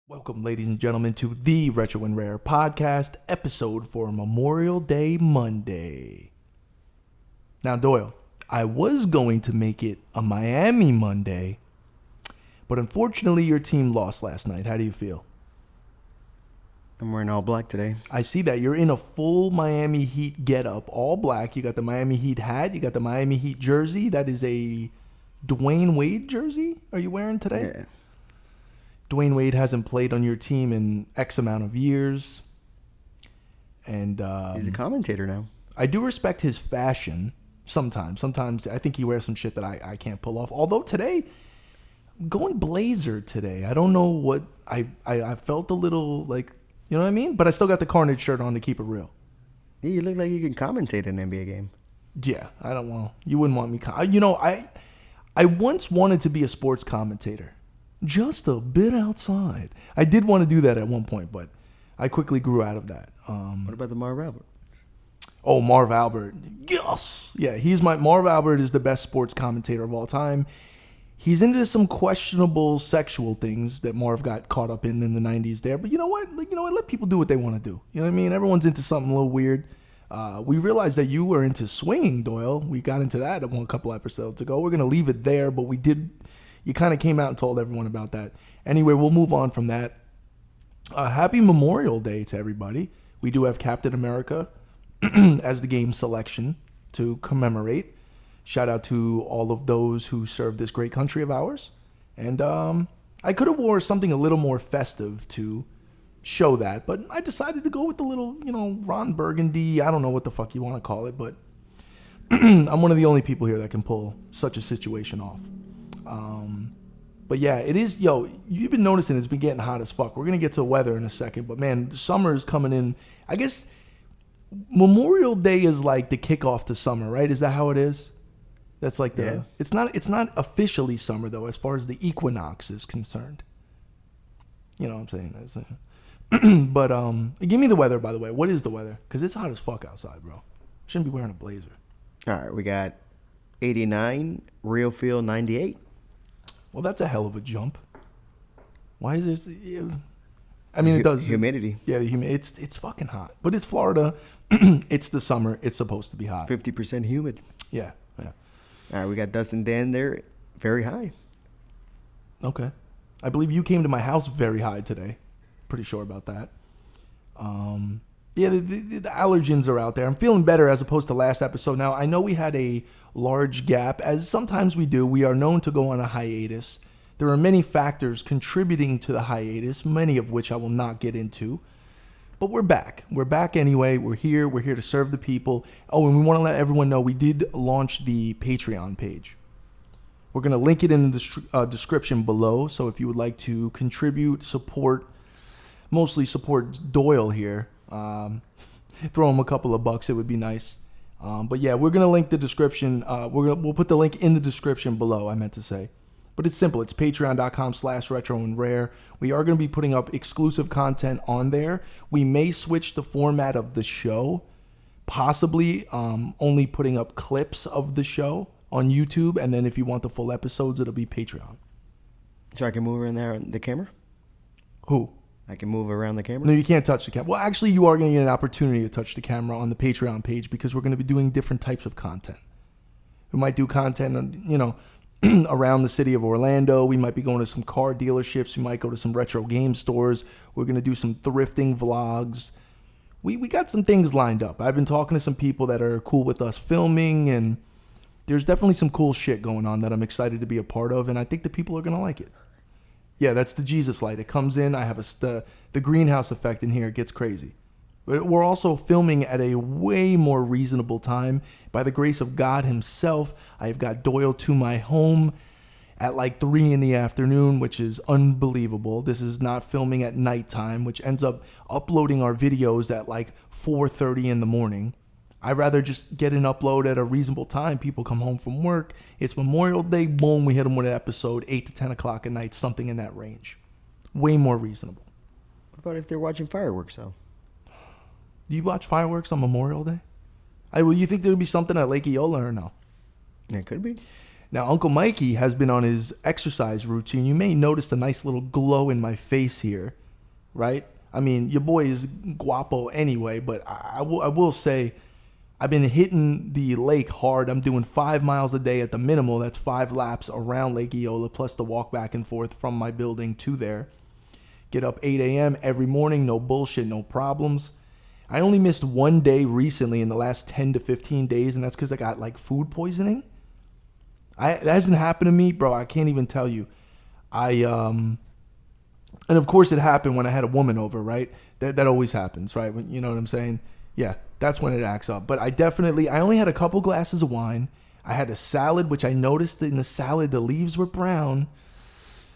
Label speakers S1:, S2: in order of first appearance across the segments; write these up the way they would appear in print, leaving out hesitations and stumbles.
S1: Welcome, ladies and gentlemen, to the Retro and Rare podcast episode for Memorial Day Monday. Now, Doyle, I was going to make it a Miami Monday, but unfortunately your team lost last night. How do you feel?
S2: I'm wearing all black today.
S1: I see that. You're in a full Miami Heat getup, all black. You got the Miami Heat hat. You got the Miami Heat jersey. That is a Dwayne Wade jersey are you wearing today?
S2: Yeah.
S1: Dwayne Wade hasn't played on your team in X amount of years. And
S2: He's a commentator now.
S1: I do respect his fashion sometimes. Sometimes I think he wears some shit that I can't pull off. Although today, going blazer today, I don't know what, I felt a little like, you know what I mean? But I still got the Carnage shirt on to keep it real.
S2: Yeah, you look like you can commentate an NBA game.
S1: Yeah, I don't want, you wouldn't want me. I once wanted to be a sports commentator. Just a bit outside. I did want to do that at one point, but I quickly grew out of that.
S2: What about the Marv Albert?
S1: Oh, Marv Albert. Yes. Yeah, Marv Albert is the best sports commentator of all time. He's into some questionable sexual things that Marv got caught up in the 90s there. But you know what? Let people do what they want to do. You know what I mean? Everyone's into something a little weird. We realized that you were into swinging, Doyle. We got into that a couple episodes ago. We're going to leave it there, but you kind of came out and told everyone about that. Anyway, we'll move on from that. Happy Memorial Day to everybody. We do have Captain America as the game selection to commemorate. Shout out to all of those who serve this great country of ours. And I could have wore something a little more festive to show that, but I decided to go with the little, Ron Burgundy. I don't know what the fuck you want to call it, but I'm one of the only people here that can pull such a situation off. But yeah, it is, you've been noticing it's been getting hot as fuck. We're going to get to weather in a second, but man, the summer is coming in. I guess Memorial Day is like the kickoff to summer, right? Is that how it is? That's like it's not officially summer though, as far as the equinox is concerned. You know what I'm saying? But give me the weather, by the way. What is the weather? Because it's hot as fuck outside, bro. Shouldn't be wearing a blazer.
S2: All right, we got 89, real feel 98.
S1: Well, that's a hell of a jump. Why is this? I mean, it does.
S2: Humidity.
S1: Yeah, it's fucking hot. But it's Florida. It's the summer. It's supposed to be hot.
S2: 50% humid.
S1: Yeah.
S2: All right, we got Dustin Dan there, very high.
S1: Okay. I believe you came to my house very high today. Pretty sure about that. Yeah, the allergens are out there. I'm feeling better as opposed to last episode. Now, I know we had a large gap, as sometimes we do. We are known to go on a hiatus. There are many factors contributing to the hiatus, many of which I will not get into. But we're back. We're back anyway. We're here. We're here to serve the people. Oh, and we want to let everyone know we did launch the Patreon page. We're going to link it in the description below. So if you would like to contribute, mostly support Doyle here, throw him a couple of bucks, it would be nice. But yeah, we're going to link the description. We'll put the link in the description below, I meant to say. But it's simple. It's patreon.com/retro and rare. We are going to be putting up exclusive content on there. We may switch the format of the show, possibly only putting up clips of the show on YouTube. And then if you want the full episodes, it'll be Patreon.
S2: So I can move around there on the camera?
S1: Who?
S2: I can move around the camera?
S1: No, you can't touch the camera. Well, actually, you are going to get an opportunity to touch the camera on the Patreon page because we're going to be doing different types of content. We might do content, around the city of Orlando. We might be going to some car dealerships. We might go to some retro game stores. We're going to do some thrifting vlogs. We got some things lined up. I've been talking to some people that are cool with us filming, and there's definitely some cool shit going on that I'm excited to be a part of, and I think the people are going to like it. Yeah, that's the Jesus light. It comes in. I have the greenhouse effect in here. It gets crazy. We're also filming at a way more reasonable time. By the grace of God himself, I've got Doyle to my home at like 3 in the afternoon, which is unbelievable. This is not filming at nighttime, which ends up uploading our videos at like 4:30 in the morning. I'd rather just get an upload at a reasonable time. People come home from work. It's Memorial Day. Boom, we hit them with an episode, 8 to 10 o'clock at night, something in that range. Way more reasonable.
S2: What about if they're watching fireworks, though?
S1: Do you watch fireworks on Memorial Day? You think there would be something at Lake Eola or no?
S2: Yeah, it could be.
S1: Now, Uncle Mikey has been on his exercise routine. You may notice the nice little glow in my face here, right? I mean, your boy is guapo anyway, but I will say I've been hitting the lake hard. I'm doing 5 miles a day at the minimal. That's 5 laps around Lake Eola, plus the walk back and forth from my building to there. Get up 8 a.m. every morning, no bullshit, no problems. I only missed one day recently in the last 10 to 15 days, and that's because I got like food poisoning. That hasn't happened to me, bro. I can't even tell you. And of course it happened when I had a woman over, right? That always happens, right? You know what I'm saying? Yeah, that's when it acts up. But I only had a couple glasses of wine. I had a salad, which I noticed that in the salad the leaves were brown.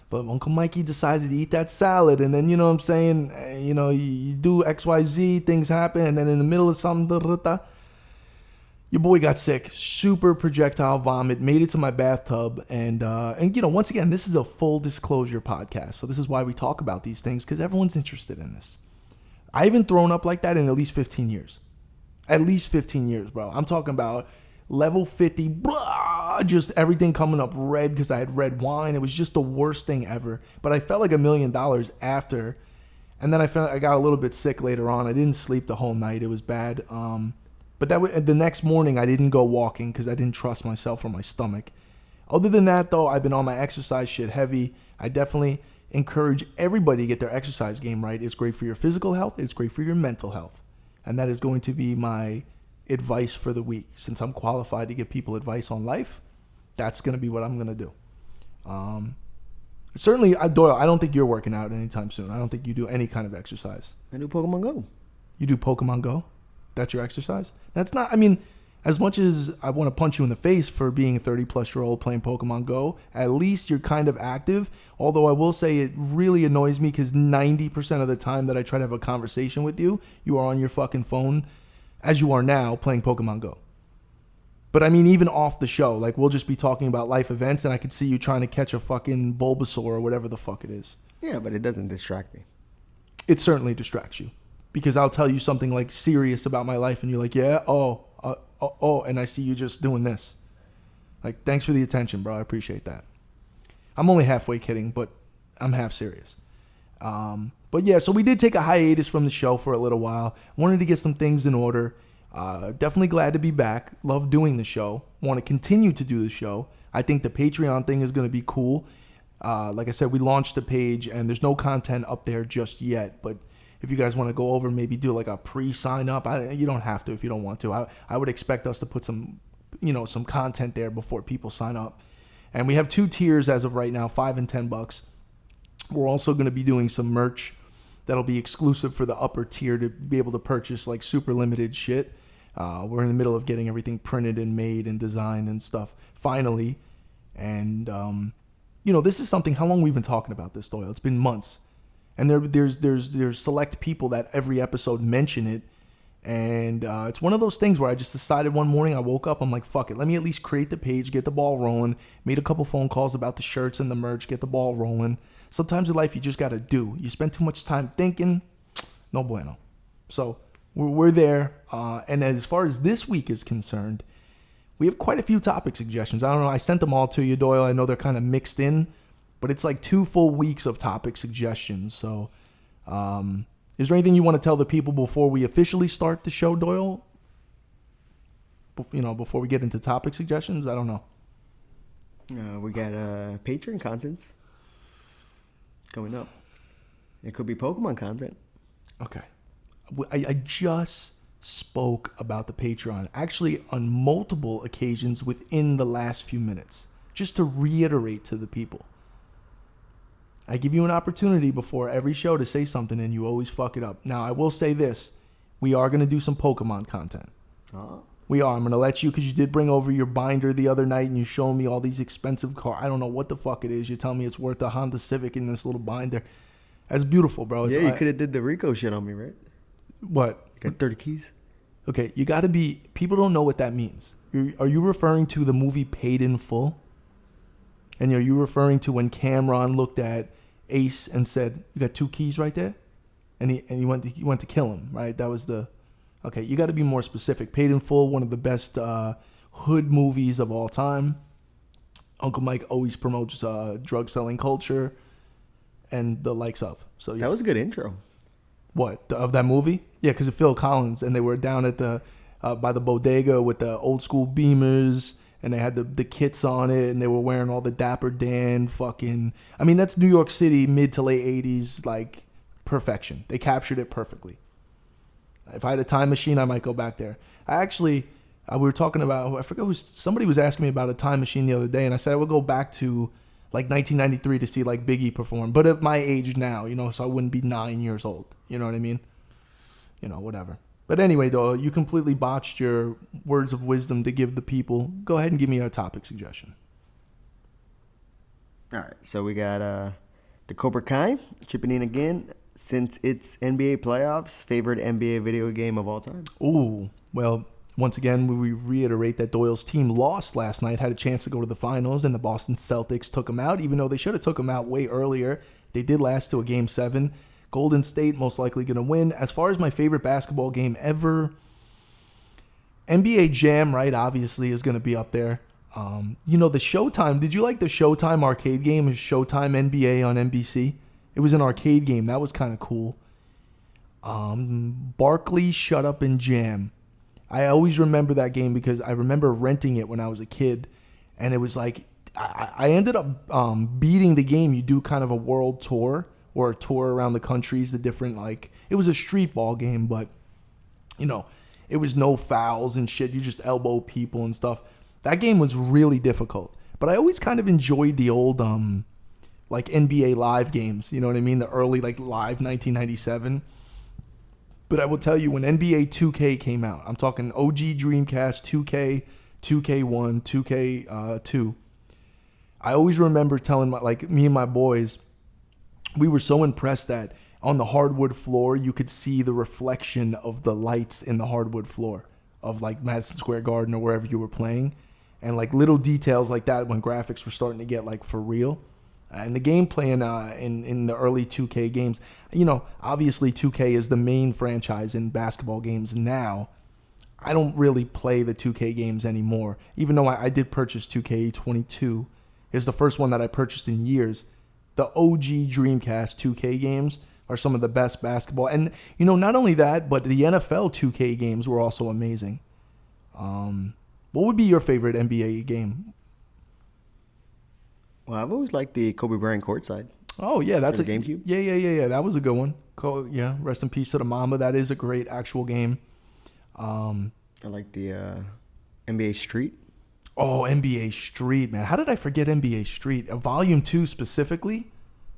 S1: But Uncle Mikey decided to eat that salad, and then, you know what I'm saying, you do XYZ, things happen, and then in the middle of something, your boy got sick, super projectile vomit, made it to my bathtub, and once again, this is a full disclosure podcast, so this is why we talk about these things, because everyone's interested in this. I haven't thrown up like that in at least 15 years. At least 15 years, bro. I'm talking about level 50, blah, just everything coming up red because I had red wine. It was just the worst thing ever. But I felt like $1 million after, and then I got a little bit sick later on. I didn't sleep the whole night. It was bad. But the next morning I didn't go walking because I didn't trust myself or my stomach. Other than that, though, I've been on my exercise shit heavy. I definitely encourage everybody to get their exercise game right. It's great for your physical health. It's great for your mental health. And that is going to be my advice for the week. Since I'm qualified to give people advice on life, that's going to be what I'm going to do. Certainly, Doyle, I don't think you're working out anytime soon. I don't think you do any kind of exercise.
S2: I do Pokemon Go.
S1: You do Pokemon Go? That's your exercise? That's not, I mean, as much as I want to punch you in the face for being a 30-plus-year-old playing Pokemon Go, at least you're kind of active. Although I will say it really annoys me because 90% of the time that I try to have a conversation with you, you are on your fucking phone, as you are now, playing Pokemon Go. But I mean, even off the show, like we'll just be talking about life events and I could see you trying to catch a fucking Bulbasaur or whatever the fuck it is.
S2: Yeah, but it doesn't distract me.
S1: It certainly distracts you. Because I'll tell you something like serious about my life and you're like, yeah, and I see you just doing this. Like, thanks for the attention, bro. I appreciate that. I'm only halfway kidding, but I'm half serious. But yeah, so we did take a hiatus from the show for a little while. Wanted to get some things in order. Definitely glad to be back. Love doing the show. Want to continue to do the show. I think the Patreon thing is going to be cool. Like I said, we launched the page and there's no content up there just yet, but if you guys want to go over, maybe do like a pre-sign up. You don't have to if you don't want to. I would expect us to put some content there before people sign up. And we have 2 tiers as of right now, $5 and $10. We're also going to be doing some merch that'll be exclusive for the upper tier to be able to purchase like super limited shit. We're in the middle of getting everything printed and made and designed and stuff finally. And this is something. How long we've been talking about this, Doyle? It's been months. And there's select people that every episode mention it. And it's one of those things where I just decided one morning, I woke up, I'm like, fuck it. Let me at least create the page, get the ball rolling. Made a couple phone calls about the shirts and the merch, get the ball rolling. Sometimes in life, you just got to do. You spend too much time thinking, no bueno. So we're there. And as far as this week is concerned, we have quite a few topic suggestions. I don't know. I sent them all to you, Doyle. I know they're kind of mixed in. But it's like 2 full weeks of topic suggestions. So is there anything you want to tell the people before we officially start the show, Doyle? Before we get into topic suggestions? I don't know.
S2: We got Patreon content coming up. It could be Pokemon content.
S1: Okay. I just spoke about the Patreon, actually on multiple occasions within the last few minutes, just to reiterate to the people. I give you an opportunity before every show to say something, and you always fuck it up. Now, I will say this. We are going to do some Pokemon content. We are. I'm going to let you, because you did bring over your binder the other night, and you showed me all these expensive cars. I don't know what the fuck it is. You tell me it's worth a Honda Civic in this little binder. That's beautiful, bro.
S2: Yeah, you could have did the Rico shit on me, right?
S1: What?
S2: Got 30 keys.
S1: Okay, you got to be... People don't know what that means. Are you referring to the movie Paid in Full? And are you referring to when Cameron looked at Ace and said, "You got 2 keys right there," and he went to kill him, right? That was the. Okay, you got to be more specific. Paid in Full, one of the best hood movies of all time. Uncle Mike always promotes drug selling culture and the likes of. So yeah.
S2: That was a good intro.
S1: What, of that movie? Yeah, because of Phil Collins, and they were down at the by the bodega with the old school Beamers, and they had the kits on it, and they were wearing all the Dapper Dan fucking. I mean, that's New York City mid to late '80s, like perfection. They captured it perfectly. If I had a time machine, I might go back there. We were talking about, I forget somebody was asking me about a time machine the other day, and I said I would go back to like 1993 to see like Biggie perform, but at my age now, so I wouldn't be 9 years old. You know what I mean? Whatever. But anyway, though, you completely botched your words of wisdom to give the people. Go ahead and give me a topic suggestion.
S2: All right, so we got the Cobra Kai chipping in again since it's NBA playoffs. Favorite NBA video game of all time?
S1: Ooh, well, once again, we reiterate that Doyle's team lost last night, had a chance to go to the finals, and the Boston Celtics took them out, even though they should have took them out way earlier. They did last to a Game 7. Golden State most likely going to win. As far as my favorite basketball game ever, NBA Jam, right, obviously is going to be up there. The Showtime, did you like the Showtime arcade game? Is Showtime NBA on NBC? It was an arcade game. That was kind of cool. Barkley, Shut Up and Jam. I always remember that game because I remember renting it when I was a kid, and it was like I ended up beating the game. You do kind of a world tour or a tour around the countries, the different, like, it was a street ball game, but it was no fouls and shit. You just elbow people and stuff. That game was really difficult, but I always kind of enjoyed the old like NBA Live games. You know what I mean? The early like Live 1997. But I will tell you, when NBA 2K came out, I'm talking OG Dreamcast, 2K, 2K1, 2K2. I always remember telling me and my boys, we were so impressed that on the hardwood floor, you could see the reflection of the lights in the hardwood floor of like Madison Square Garden or wherever you were playing. And like little details like that when graphics were starting to get like for real. And the gameplay in the early 2K games, obviously 2K is the main franchise in basketball games now. I don't really play the 2K games anymore, even though I did purchase 2K22. It's the first one that I purchased in years. The OG Dreamcast 2K games are some of the best basketball. And, not only that, but the NFL 2K games were also amazing. What would be your favorite NBA game?
S2: Well, I've always liked the Kobe Bryant courtside.
S1: Oh, yeah, that's
S2: a GameCube.
S1: Yeah. That was a good one. Yeah, rest in peace to the Mamba. That is a great actual game.
S2: I like the NBA Street.
S1: Oh, NBA Street, man. How did I forget NBA Street? Volume 2 specifically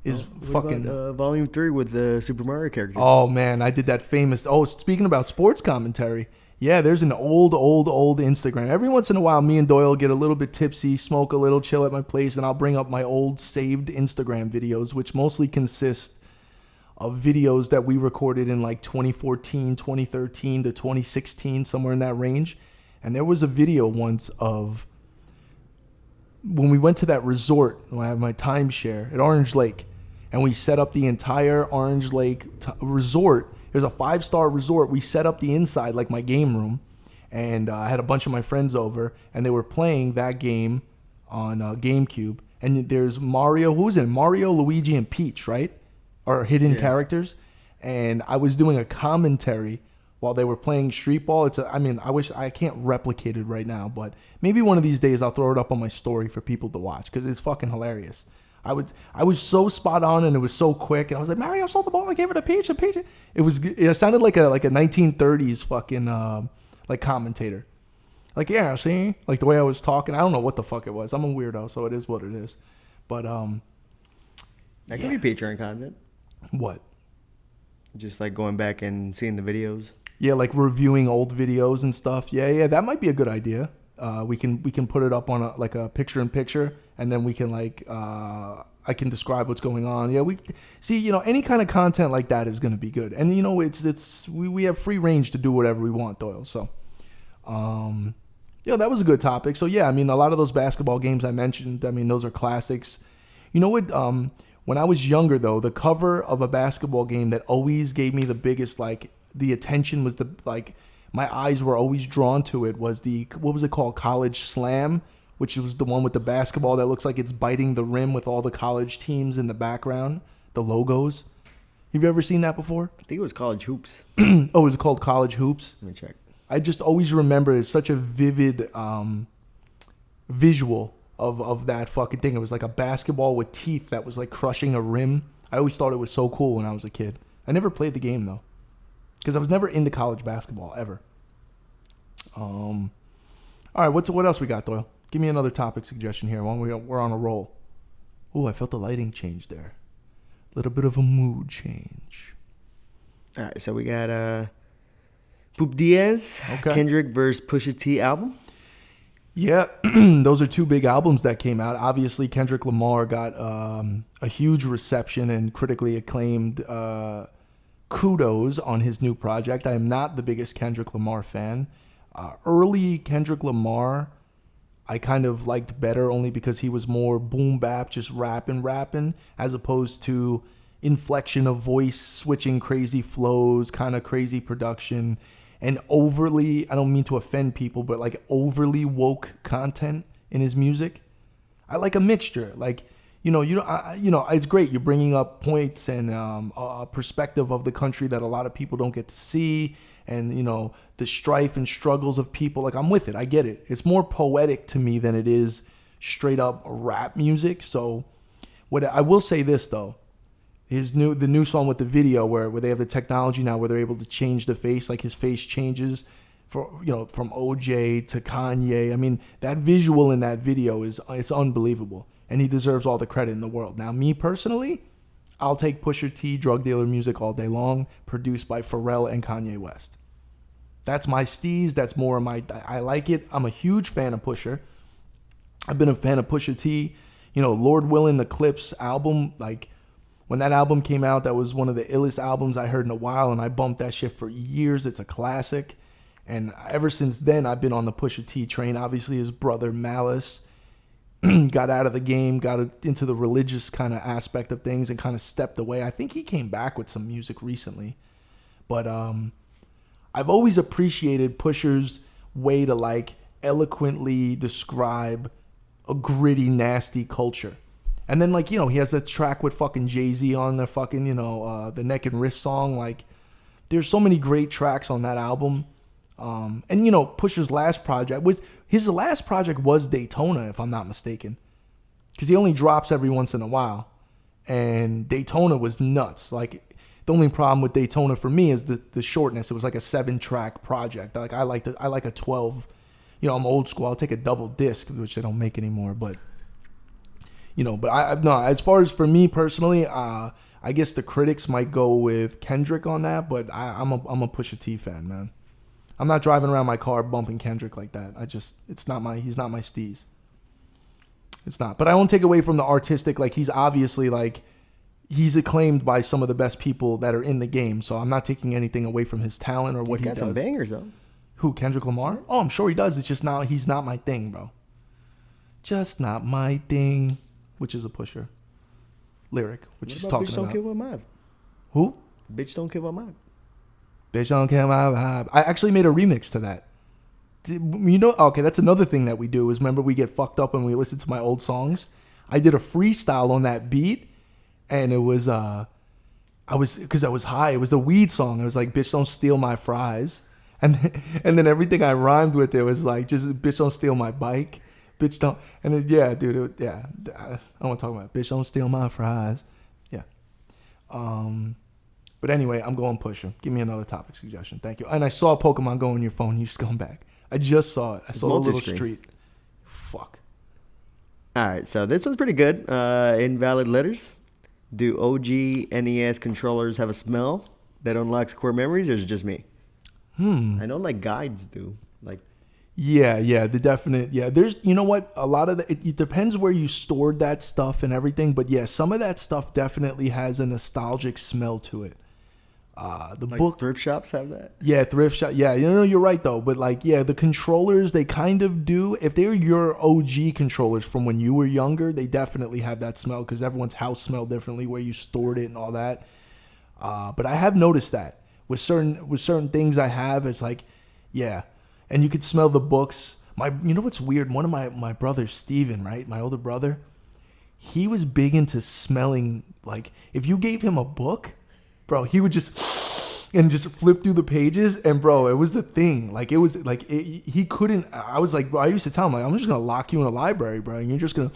S1: is fucking...
S2: About, Volume 3 with the Super Mario characters.
S1: Oh, man, I did that famous... Oh, speaking about sports commentary, yeah, there's an old Instagram. Every once in a while, me and Doyle get a little bit tipsy, smoke a little, chill at my place, and I'll bring up my old saved Instagram videos, which mostly consist of videos that we recorded in like 2014, 2013 to 2016, somewhere in that range. And there was a video once of when we went to that resort, when I had my timeshare at Orange Lake, and we set up the entire Orange Lake resort. It was a 5-star resort. We set up the inside like my game room, and I had a bunch of my friends over, and they were playing that game on GameCube. And there's Mario, who's in Mario, Luigi, and Peach, right? Or hidden characters. And I was doing a commentary while they were playing street ball. I wish I can't replicate it right now, but maybe one of these days I'll throw it up on my story for people to watch because it's fucking hilarious. I was so spot on and it was so quick, and I was like, Mario stole the ball, I gave it to Peach, and Peach. It sounded like a 1930s fucking like commentator. Like, yeah, see, like the way I was talking. I don't know what the fuck it was. I'm a weirdo, so it is what it is. But
S2: that could be Patreon content.
S1: What?
S2: Just like going back and seeing the videos. Yeah,
S1: like reviewing old videos and stuff. Yeah, that might be a good idea. We can put it up on a picture-in-picture, and then we can I can describe what's going on. Yeah, we see, any kind of content like that is going to be good. And we have free range to do whatever we want, Doyle. So, that was a good topic. So yeah, a lot of those basketball games I mentioned, those are classics. You know what? When I was younger, though, the cover of a basketball game that always gave me the biggest the attention was my eyes were always drawn to it was what was it called? College Slam, which was the one with the basketball that looks like it's biting the rim with all the college teams in the background, the logos. Have you ever seen that before?
S2: I think it was College Hoops.
S1: Oh, is it called College Hoops?
S2: Let me check.
S1: I just always remember it's such a vivid visual of that fucking thing. It was like a basketball with teeth that was like crushing a rim. I always thought it was so cool when I was a kid. I never played the game though, because I was never into college basketball ever. All right, what else we got, Doyle? Give me another topic suggestion here. We're on a roll. Oh, I felt the lighting change there. A little bit of a mood change.
S2: All right, so we got Poop Diaz,
S1: Okay.
S2: Kendrick versus Pusha T album.
S1: Yeah, those are two big albums that came out. Obviously, Kendrick Lamar got a huge reception and critically acclaimed kudos on his new project. I am not the biggest Kendrick Lamar fan. Early Kendrick Lamar, I kind of liked better only because he was more boom bap, just rapping, as opposed to inflection of voice, switching crazy flows, kind of crazy production, and overly, I don't mean to offend people, but like overly woke content in his music. I like a mixture. Like, it's great. You're bringing up points and a perspective of the country that a lot of people don't get to see. And, the strife and struggles of people. Like, I'm with it. I get it. It's more poetic to me than it is straight up rap music. So what I will say this, though. The new song with the video where they have the technology now where they're able to change the face, like his face changes from OJ to Kanye. I mean, that visual in that video it's unbelievable, and he deserves all the credit in the world. Now, me personally, I'll take Pusha T drug dealer music all day long, produced by Pharrell and Kanye West. That's my steez. That's more of I like it. I'm a huge fan of Pusha. I've been a fan of Pusha T. Lord Willin' the Clips album, like, when that album came out, that was one of the illest albums I heard in a while, and I bumped that shit for years. It's a classic. And ever since then, I've been on the Pusha T train. Obviously, his brother Malice got out of the game, got into the religious kind of aspect of things, and kind of stepped away. I think he came back with some music recently. But I've always appreciated Pusha's way to, like, eloquently describe a gritty, nasty culture. And then, like, he has that track with fucking Jay-Z on the fucking, the Neck and Wrist song. Like, there's so many great tracks on that album. And, Pusha's last project was Daytona, if I'm not mistaken. Because he only drops every once in a while. And Daytona was nuts. Like, the only problem with Daytona for me is the shortness. It was like a 7-track project. Like, I like a 12. I'm old school. I'll take a double disc, which they don't make anymore, but... but no, as far as for me personally, I guess the critics might go with Kendrick on that, but I'm a Pusha T fan, man. I'm not driving around my car bumping Kendrick like that. He's not my steez. It's not. But I won't take away from the artistic, like, he's obviously, like, he's acclaimed by some of the best people that are in the game, so I'm not taking anything away from his talent or what he does.
S2: He's got some bangers, though.
S1: Who, Kendrick Lamar? Oh, I'm sure he does. It's just he's not my thing, bro. Just not my thing. Which is a Pusher lyric, which he's talking
S2: Bitch don't
S1: about.
S2: care what my vibe.
S1: Who?
S2: Bitch don't care what my vibe.
S1: Bitch don't care my vibe. I actually made a remix to that. Okay, that's another thing that we do is remember we get fucked up when we listen to my old songs. I did a freestyle on that beat, and it was because I was high. It was the weed song. It was like, bitch don't steal my fries, and then everything I rhymed with it was like, just bitch don't steal my bike. Bitch don't, and then, yeah, dude, I don't want to talk about it. Bitch don't steal my fries. Yeah. But anyway, I'm going Pusha. Give me another topic suggestion. Thank you. And I saw Pokemon go on your phone, you scumbag. I just saw it. I saw the little street. Fuck.
S2: All right, so this one's pretty good. Invalid letters. Do OG NES controllers have a smell that unlocks core memories, or is it just me? I know, like, guides do. Like,
S1: Yeah, the definite, there's, you know what, a lot of it depends where you stored that stuff and everything, but yeah, some of that stuff definitely has a nostalgic smell to it. The
S2: like
S1: book,
S2: thrift shops have that?
S1: Yeah, thrift shop, yeah, you're right though, but like, yeah, the controllers, they kind of do, if they're your OG controllers from when you were younger, they definitely have that smell, because everyone's house smelled differently, where you stored it and all that. But I have noticed that with certain things I have, it's like, yeah. And you could smell the books. You know what's weird? One of my brothers, Steven, right? My older brother, he was big into smelling. Like, if you gave him a book, bro, he would just flip through the pages, and bro, it was the thing. Like, it was like he couldn't. I was like, bro, I used to tell him, like, I'm just gonna lock you in a library, bro, and you're just gonna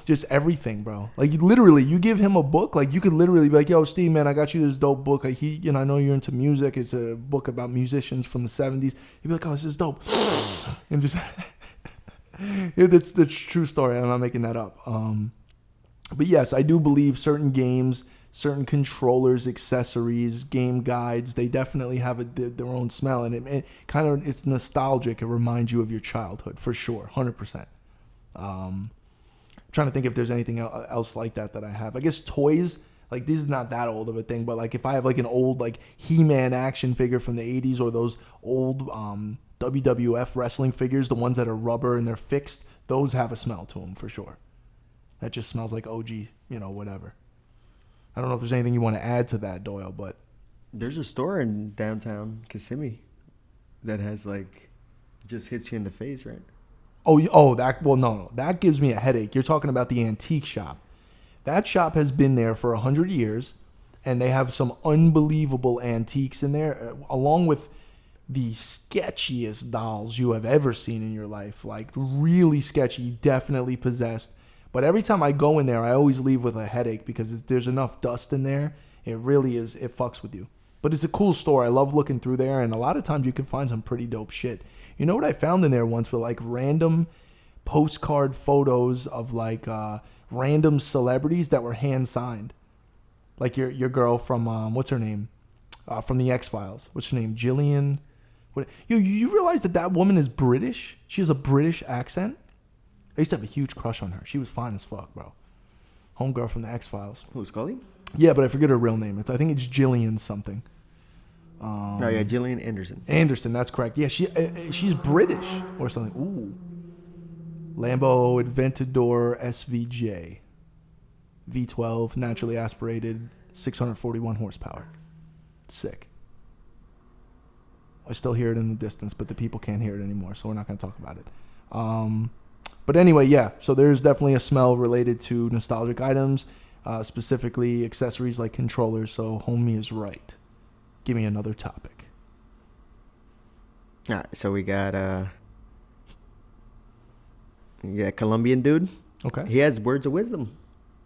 S1: just everything, bro. Like, literally, you give him a book, like, you could literally be like, yo, Steve, man, I got you this dope book. Like, I know you're into music. It's a book about musicians from the '70s. He'd be like, oh, this is dope, and just that's true story. I'm not making that up. But yes, I do believe certain games, certain controllers, accessories, game guides, they definitely have their own smell, and it kind of, it's nostalgic. It reminds you of your childhood for sure, 100%. Trying to think if there's anything else like that I have. I guess toys, like, this is not that old of a thing, but like if I have like an old like He-Man action figure from the 80s, or those old WWF wrestling figures, the ones that are rubber and they're fixed, those have a smell to them for sure. That just smells like OG, whatever. I don't know if there's anything you want to add to that, Doyle, but
S2: There's a store in downtown Kissimmee that has, like, just hits you in the face, right?
S1: No, that gives me a headache. You're talking about the antique shop. That shop has been there for 100 years, and they have some unbelievable antiques in there, along with the sketchiest dolls you have ever seen in your life. Like, really sketchy, definitely possessed. But every time I go in there, I always leave with a headache because there's enough dust in there. It really is. It fucks with you. But it's a cool store. I love looking through there, and a lot of times you can find some pretty dope shit. You know what I found in there once? With like random postcard photos of like random celebrities that were hand signed. Like your girl from what's her name? From the X-Files. What's her name? Jillian. You realize that woman is British? She has a British accent. I used to have a huge crush on her. She was fine as fuck, bro. Homegirl from the X-Files.
S2: Who, Scully?
S1: Yeah, but I forget her real name. I think it's Jillian something.
S2: Gillian Anderson.
S1: Anderson, that's correct. Yeah, she's British or something. Ooh. Lambo Aventador SVJ. V12, naturally aspirated, 641 horsepower. Sick. I still hear it in the distance, but the people can't hear it anymore, so we're not going to talk about it. But anyway, yeah, so there's definitely a smell related to nostalgic items, specifically accessories like controllers, so homie is right. Give me another topic.
S2: All right, so we got Colombian dude.
S1: Okay.
S2: He has words of wisdom.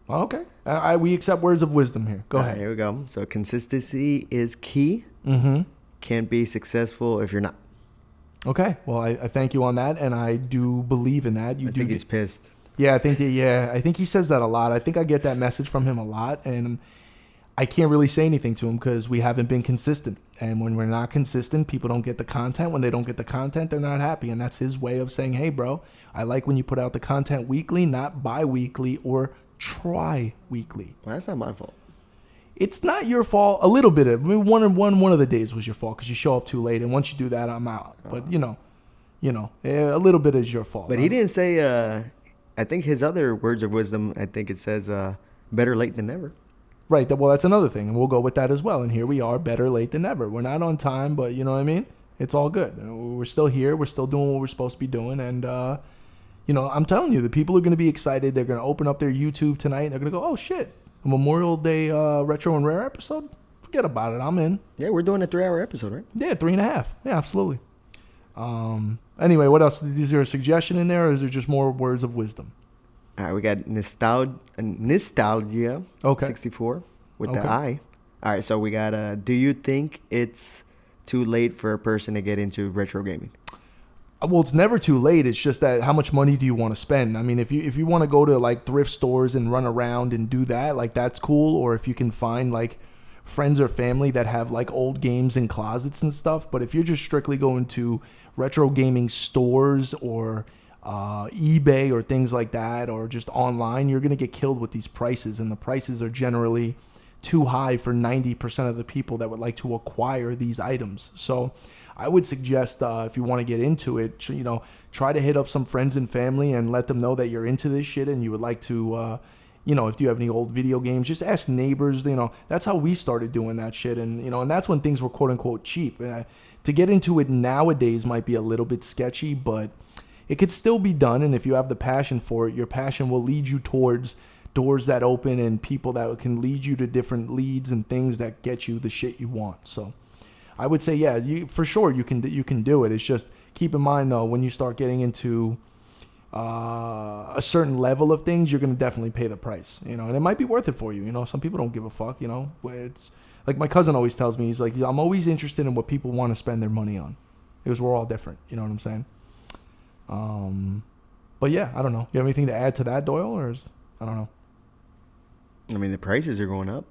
S1: Oh, okay. We accept words of wisdom here. Go ahead.
S2: Here we go. So consistency is key.
S1: Mm-hmm.
S2: Can't be successful if you're not.
S1: Okay. Well, I thank you on that, and I do believe in that.
S2: I think he's pissed.
S1: Yeah, I think he says that a lot. I think I get that message from him a lot, and I can't really say anything to him because we haven't been consistent. And when we're not consistent, people don't get the content. When they don't get the content, they're not happy. And that's his way of saying, hey, bro, I like when you put out the content weekly, not bi-weekly or tri-weekly.
S2: Well, that's not my fault.
S1: It's not your fault. A little bit of, I mean, one of the days was your fault because you show up too late. And once you do that, I'm out. But, a little bit is your fault.
S2: But he didn't say, I think his other words of wisdom, I think it says, better late than never.
S1: Right. Well, that's another thing. And we'll go with that as well. And here we are, better late than never. We're not on time, but you know what I mean? It's all good. We're still here. We're still doing what we're supposed to be doing. And, I'm telling you, the people are going to be excited. They're going to open up their YouTube tonight. And they're going to go, oh, shit. A Memorial Day Retro and Rare episode? Forget about it. I'm in.
S2: Yeah, we're doing a 3-hour episode, right?
S1: Yeah, 3.5. Yeah, absolutely. Anyway, what else? Is there a suggestion in there, or is there just more words of wisdom?
S2: All right, we got nostalgia.
S1: Okay.
S2: 64 with the I. All right, so we got do you think it's too late for a person to get into retro gaming?
S1: Well, it's never too late. It's just that how much money do you want to spend? I mean, if you want to go to like thrift stores and run around and do that, like that's cool. Or if you can find like friends or family that have like old games in closets and stuff. But if you're just strictly going to retro gaming stores or eBay or things like that, or just online, you're going to get killed with these prices. And the prices are generally too high for 90% of the people that would like to acquire these items. So I would suggest if you want to get into it, try to hit up some friends and family and let them know that you're into this shit and you would like to, if you have any old video games, just ask neighbors. That's how we started doing that shit. And, and that's when things were quote unquote cheap. To get into it nowadays might be a little bit sketchy, but it could still be done. And if you have the passion for it, your passion will lead you towards doors that open and people that can lead you to different leads and things that get you the shit you want. So I would say, yeah, for sure you can do it. It's just keep in mind though, when you start getting into a certain level of things, you're going to definitely pay the price, you know, and it might be worth it for you. You know, some people don't give a fuck, you know. It's like my cousin always tells me, he's like, I'm always interested in what people want to spend their money on, because we're all different. You know what I'm saying? But yeah, I don't know. You have anything to add to that, Doyle, or I don't know.
S2: I mean, the prices are going up.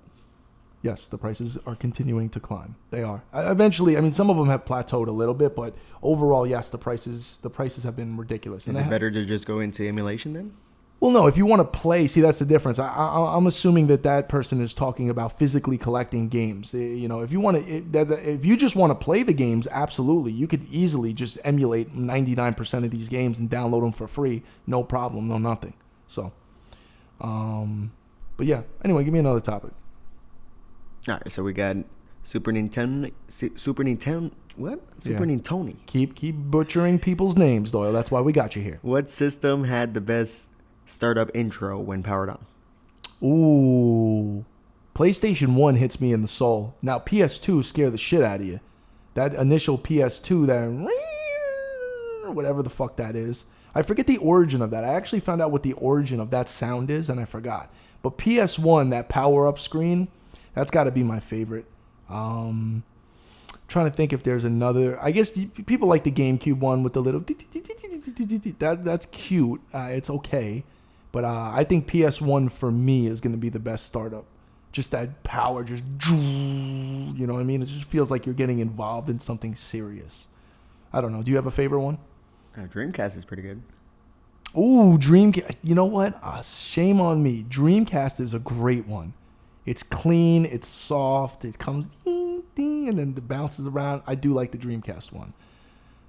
S1: Yes, the prices are continuing to climb. They are. Eventually, I mean, some of them have plateaued a little bit, but overall, yes, the prices have been ridiculous.
S2: Is it better to just go into emulation then?
S1: Well, no. If you want to play, see, that's the difference. I'm assuming that person is talking about physically collecting games. You know, if you just want to play the games, absolutely, you could easily just emulate 99% of these games and download them for free, no problem, no nothing. So, but yeah. Anyway, give me another topic.
S2: All right, so we got Super Nintendo. What? Super Nintendo.
S1: Keep butchering people's names, Doyle. That's why we got you here.
S2: What system had the best startup intro when powered on?
S1: Ooh, PlayStation 1 hits me in the soul. Now PS2 scare the shit out of you. That initial PS2, that whatever the fuck that is. I forget the origin of that. I actually found out what the origin of that sound is, and I forgot. But PS1, that power-up screen, that's got to be my favorite. Trying to think if there's another. I guess people like the GameCube one with the little. That's cute. It's okay. But I think PS1 for me is going to be the best startup. Just that power, just. You know what I mean? It just feels like you're getting involved in something serious. I don't know. Do you have a favorite one?
S2: Dreamcast is pretty good.
S1: Ooh, Dreamcast. You know what? Shame on me. Dreamcast is a great one. It's clean, it's soft, it comes ding, ding, and then it bounces around. I do like the Dreamcast one.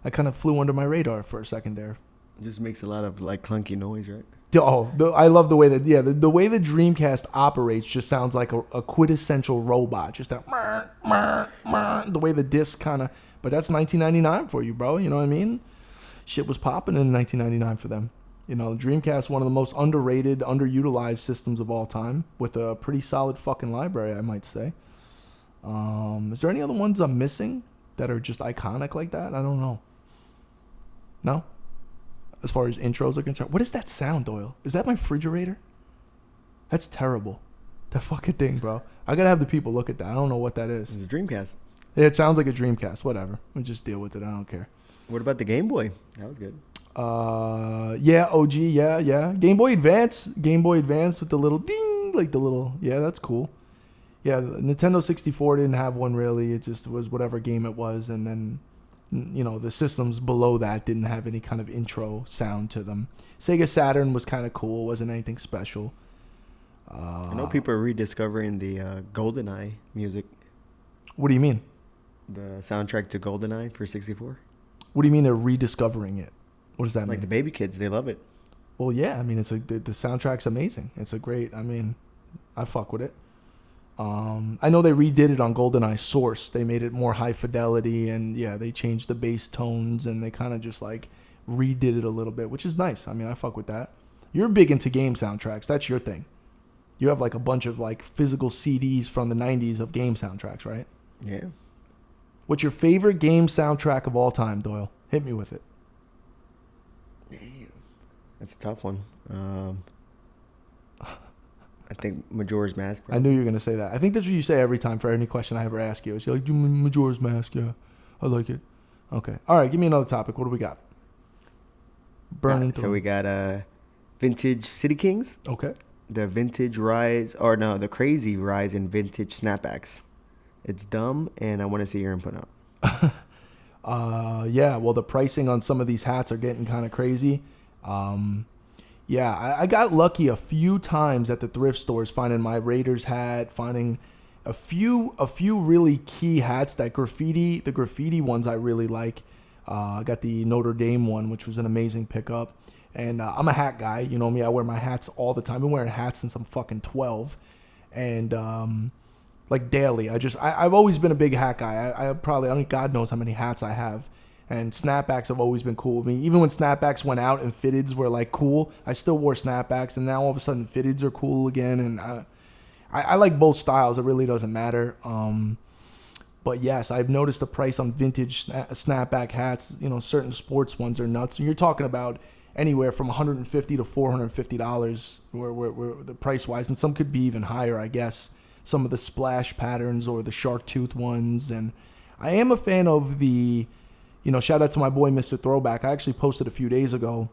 S1: I kind of flew under my radar for a second there.
S2: It just makes a lot of like clunky noise, right?
S1: I love the way that, the way the Dreamcast operates just sounds like a quintessential robot. Just that, the way the disc kind of, but that's 1999 for you, bro. You know what I mean? Shit was popping in 1999 for them. You know, Dreamcast, one of the most underrated, underutilized systems of all time, with a pretty solid fucking library, I might say. Is there any other ones I'm missing that are just iconic like that? I don't know. No? As far as intros are concerned. What is that sound, Doyle? Is that my refrigerator? That's terrible. That fucking thing, bro. I gotta have the people look at that. I don't know what that is.
S2: It's a Dreamcast.
S1: Yeah, it sounds like a Dreamcast. Whatever. We just deal with it. I don't care.
S2: What about the Game Boy? That was good.
S1: Yeah, OG, yeah. Game Boy Advance with the little ding, like the little, yeah, that's cool. Yeah, Nintendo 64 didn't have one really. It just was whatever game it was, and then, you know, the systems below that didn't have any kind of intro sound to them. Sega Saturn was kind of cool, wasn't anything special.
S2: I know people are rediscovering the GoldenEye music.
S1: What do you mean?
S2: The soundtrack to GoldenEye for 64.
S1: What do you mean they're rediscovering it? What does that mean?
S2: Like the baby kids, they love it.
S1: Well, yeah. I mean, the soundtrack's amazing. It's a great. I mean, I fuck with it. I know they redid it on GoldenEye Source. They made it more high fidelity, and yeah, they changed the bass tones, and they kind of just like redid it a little bit, which is nice. I mean, I fuck with that. You're big into game soundtracks. That's your thing. You have like a bunch of like physical CDs from the 90s of game soundtracks, right?
S2: Yeah.
S1: What's your favorite game soundtrack of all time, Doyle? Hit me with it.
S2: Damn. That's a tough one. I think Majora's Mask.
S1: Probably. I knew you were going to say that. I think that's what you say every time for any question I ever ask you. It's like, do Majora's Mask? Yeah, I like it. Okay. All right, give me another topic. What do we got? Burning through.
S2: So we got Vintage City Kings.
S1: Okay.
S2: The crazy rise in vintage snapbacks. It's dumb, and I want to see your input on it.
S1: Yeah, well, the pricing on some of these hats are getting kind of crazy. Yeah, I got lucky a few times at the thrift stores finding my Raiders hat, finding a few really key hats. The graffiti ones I really like. I got the Notre Dame one, which was an amazing pickup. And I'm a hat guy, you know me. I wear my hats all the time. I've been wearing hats since I'm fucking 12, and like daily. I've always been a big hat guy. I mean, God knows how many hats I have. And snapbacks have always been cool. I mean, even when snapbacks went out and fitteds were like cool, I still wore snapbacks. And now all of a sudden fitteds are cool again. And I like both styles. It really doesn't matter. But yes, I've noticed the price on vintage snapback hats. You know, certain sports ones are nuts. And you're talking about anywhere from $150 to $450 where the price wise. And some could be even higher, I guess. Some of the splash patterns or the shark tooth ones. And I am a fan of the... You know, shout out to my boy, Mr. Throwback. I actually posted a few days ago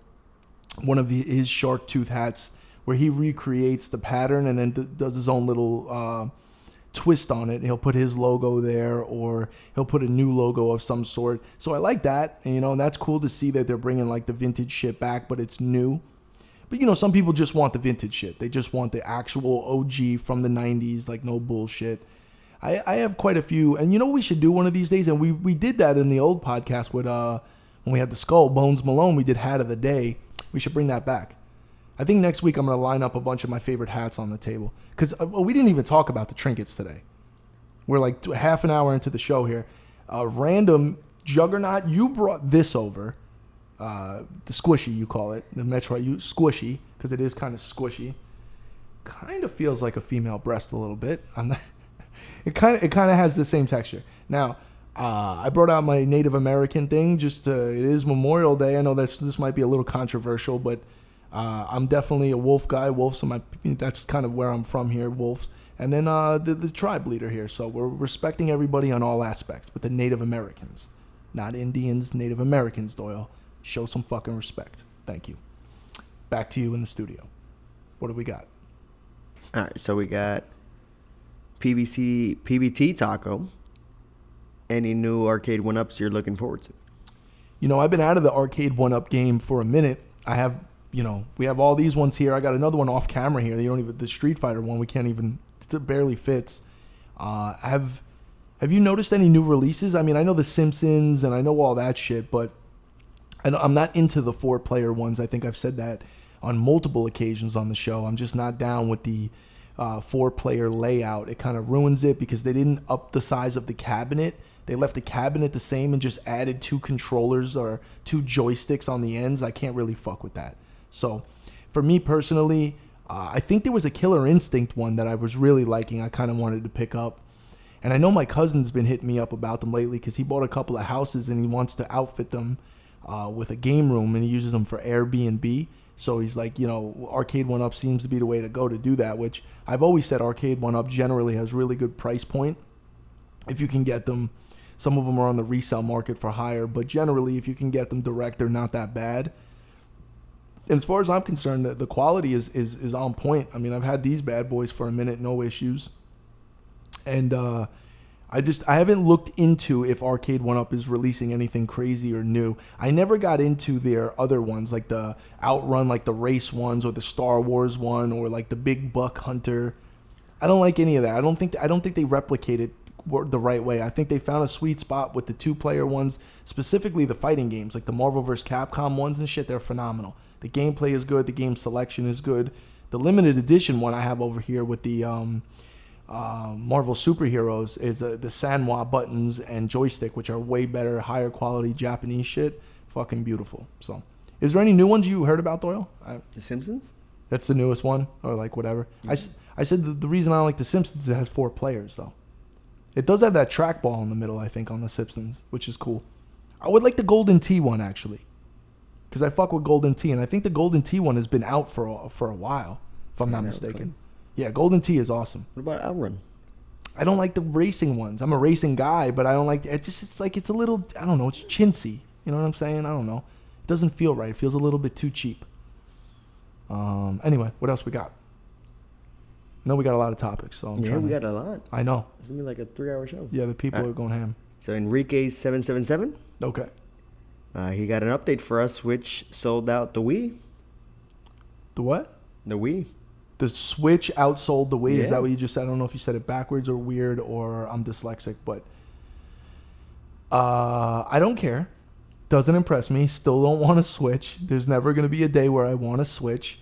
S1: one of his shark tooth hats where he recreates the pattern and then does his own little twist on it. He'll put his logo there or he'll put a new logo of some sort. So I like that. And, you know, and that's cool to see that they're bringing like the vintage shit back, but it's new. But, you know, some people just want the vintage shit. They just want the actual OG from the 90s, like no bullshit. I have quite a few, and you know what we should do one of these days, and we did that in the old podcast with when we had the Skull, Bones Malone, we did Hat of the Day. We should bring that back. I think next week I'm going to line up a bunch of my favorite hats on the table, because we didn't even talk about the trinkets today. We're like half an hour into the show here. Random Juggernaut, you brought this over, the squishy you call it, the Metro, squishy, because it is kind of squishy. Kind of feels like a female breast a little bit. I'm not... It kind of has the same texture. Now, I brought out my Native American thing. It is Memorial Day. I know this might be a little controversial, but I'm definitely a wolf guy. Wolves, that's kind of where I'm from here, wolves. And then the tribe leader here. So we're respecting everybody on all aspects, but the Native Americans, not Indians, Native Americans, Doyle. Show some fucking respect. Thank you. Back to you in the studio. What do we got?
S2: All right, so we got PBT Taco. Any new arcade 1-ups you're looking forward to?
S1: You know, I've been out of the arcade 1-up game for a minute. I have, you know, we have all these ones here. I got another one off camera here. The Street Fighter one, we can't even, it barely fits. Have you noticed any new releases? I mean, I know The Simpsons and I know all that shit, but I'm not into the 4-player ones. I think I've said that on multiple occasions on the show. I'm just not down with the 4-player layout. It kind of ruins it because they didn't up the size of the cabinet. They left the cabinet the same and just added 2 controllers or 2 joysticks on the ends. I can't really fuck with that. So for me personally, I think there was a Killer Instinct one that I was really liking. I kind of wanted to pick up. And I know my cousin's been hitting me up about them lately because he bought a couple of houses and he wants to outfit them with a game room, and he uses them for Airbnb. So he's like, you know, Arcade 1-Up seems to be the way to go to do that, which I've always said Arcade 1-Up generally has really good price point if you can get them. Some of them are on the resale market for higher, but generally if you can get them direct, they're not that bad. And as far as I'm concerned, the quality is on point. I mean, I've had these bad boys for a minute, no issues. And I haven't looked into if Arcade 1-Up is releasing anything crazy or new. I never got into their other ones, like the Outrun, like the race ones, or the Star Wars one, or like the Big Buck Hunter. I don't like any of that. I don't think they replicate it the right way. I think they found a sweet spot with the 2-player ones, specifically the fighting games, like the Marvel vs. Capcom ones and shit. They're phenomenal. The gameplay is good. The game selection is good. The limited edition one I have over here with the Marvel superheroes is the Sanwa buttons and joystick, which are way better, higher quality Japanese shit. Fucking beautiful. So, is there any new ones you heard about, Doyle?
S2: The Simpsons?
S1: That's the newest one, or like whatever. Mm-hmm. I said the reason I like The Simpsons is it has 4 players, though. It does have that trackball in the middle, I think, on The Simpsons, which is cool. I would like the Golden Tee one, actually, because I fuck with Golden Tee, and I think the Golden Tee one has been out for a while, if I'm not mistaken. Yeah, Golden Tee is awesome.
S2: What about Outrun?
S1: I don't like the racing ones. I'm a racing guy, but I don't like it. It's like it's a little, I don't know, it's chintzy. You know what I'm saying? I don't know. It doesn't feel right. It feels a little bit too cheap. Anyway, what else we got? I know we got a lot of topics, so
S2: we got a lot.
S1: I know.
S2: It's gonna be like a 3-hour show.
S1: Yeah, the people are going ham.
S2: So Enrique777.
S1: Okay.
S2: He got an update for us, which sold out the Wii.
S1: The what?
S2: The Wii.
S1: The Switch outsold the Wii.
S2: Yeah.
S1: Is that what you just said? I don't know if you said it backwards or weird or I'm dyslexic, but I don't care. Doesn't impress me. Still don't want to Switch. There's never going to be a day where I want to Switch.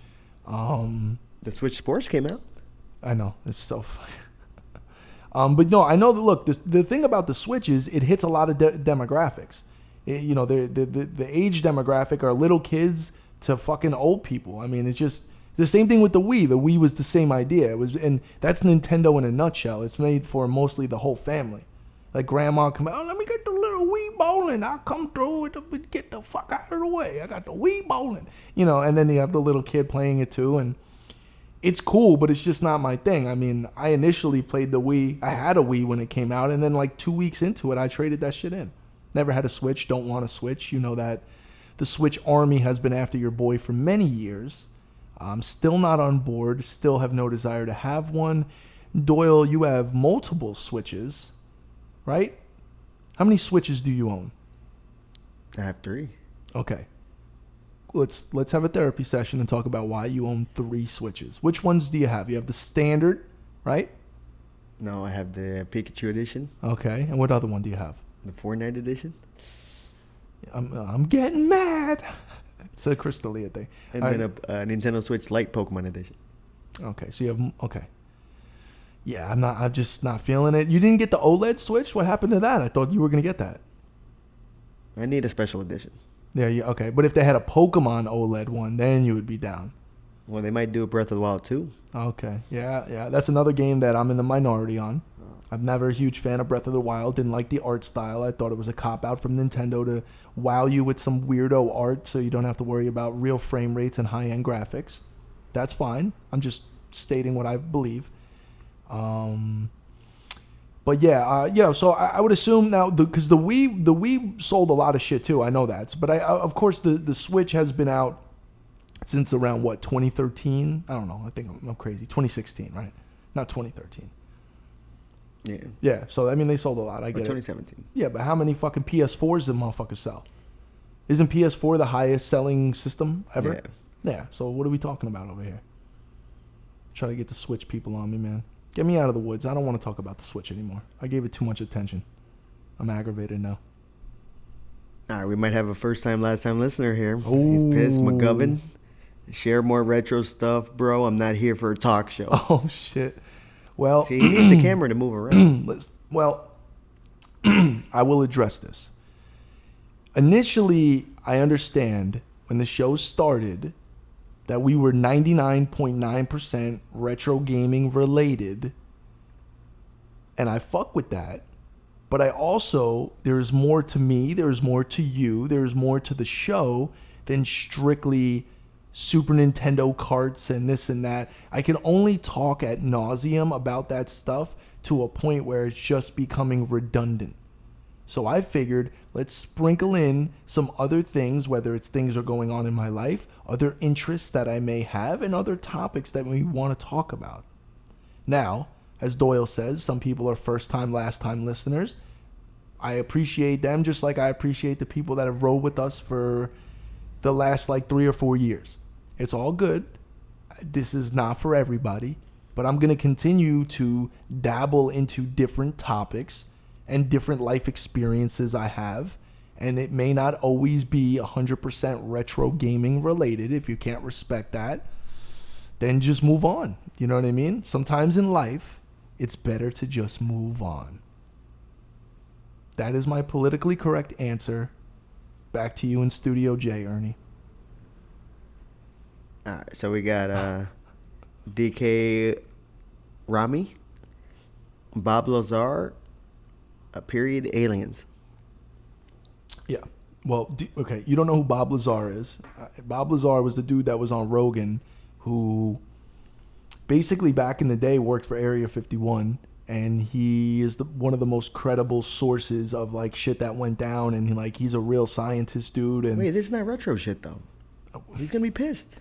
S2: The Switch Sports came out.
S1: I know. It's so funny. But no, I know that, look, the thing about the Switch is it hits a lot of demographics. You know, the age demographic are little kids to fucking old people. I mean, it's just the same thing with the Wii. The Wii was the same idea. It was, and that's Nintendo in a nutshell. It's made for mostly the whole family. Like grandma come out, let me get the little Wii bowling. I'll come through with get the fuck out of the way. I got the Wii bowling. You know, and then you have the little kid playing it too, and it's cool, but it's just not my thing. I mean, I initially played the Wii. I had a Wii when it came out, and then like 2 weeks into it, I traded that shit in. Never had a Switch, don't want a Switch. You know that the Switch army has been after your boy for many years. I'm still not on board, still have no desire to have one. Doyle, you have multiple Switches, right? How many Switches do you own?
S2: I have 3.
S1: Okay. Let's have a therapy session and talk about why you own 3 Switches. Which ones do you have? You have the standard, right?
S2: No, I have the Pikachu edition.
S1: Okay. And what other one do you have?
S2: The Fortnite edition.
S1: I'm getting mad. It's a Crystalia thing.
S2: And then a Nintendo Switch Lite Pokemon edition.
S1: Okay, so you have okay. Yeah, I'm just not feeling it. You didn't get the OLED Switch? What happened to that? I thought you were gonna get that.
S2: I need a special edition.
S1: Yeah, okay. But if they had a Pokemon OLED one, then you would be down.
S2: Well, they might do a Breath of the Wild 2.
S1: Okay. Yeah. That's another game that I'm in the minority on. I'm never a huge fan of Breath of the Wild. Didn't like the art style. I thought it was a cop-out from Nintendo to wow you with some weirdo art so you don't have to worry about real frame rates and high-end graphics. That's fine. I'm just stating what I believe. But yeah, so I would assume now, because the Wii sold a lot of shit too. I know that. But of course, the Switch has been out since around, 2013? I don't know. I think I'm crazy. 2016, right? Not 2013.
S2: Yeah.
S1: Yeah, so I mean they sold a lot. I get
S2: 2017.
S1: it. Yeah, but how many fucking PS4s did motherfuckers sell? Isn't PS4 the highest selling system ever? Yeah. So what are we talking about over here? Try to get the Switch people on me, man. Get me out of the woods. I don't want to talk about the Switch anymore. I gave it too much attention. I'm aggravated now.
S2: All right, we might have a first-time, last-time listener here.
S1: Ooh.
S2: He's pissed. McGovern. Share more retro stuff, bro. I'm not here for a talk show.
S1: Oh, shit. Well,
S2: see, he needs the camera to move around.
S1: I will address this. Initially, I understand when the show started that we were 99.9% retro gaming related, and I fuck with that. But I also, there's more to me, there's more to you, there's more to the show than strictly Super Nintendo carts and this and that. I can only talk ad nauseum about that stuff to a point where it's just becoming redundant. So I figured, let's sprinkle in some other things, whether it's things that are going on in my life, other interests that I may have, and other topics that we want to talk about. Now, as Doyle says, some people are first-time, last-time listeners. I appreciate them just like I appreciate the people that have rode with us for the last 3 or 4 years. It's all good. This is not for everybody, but I'm going to continue to dabble into different topics and different life experiences I have, and it may not always be 100% retro gaming related. If you can't respect that, then just move on. You know what I mean? Sometimes in life, it's better to just move on. That is my politically correct answer. Back to you in Studio J, Ernie.
S2: All right, so we got DK Rami, Bob Lazar, period aliens.
S1: Yeah. Well, okay, you don't know who Bob Lazar is. Bob Lazar was the dude that was on Rogan who basically back in the day worked for Area 51, and he is one of the most credible sources of shit that went down, and he's a real scientist dude. And
S2: wait, this is not retro shit though. He's gonna be pissed.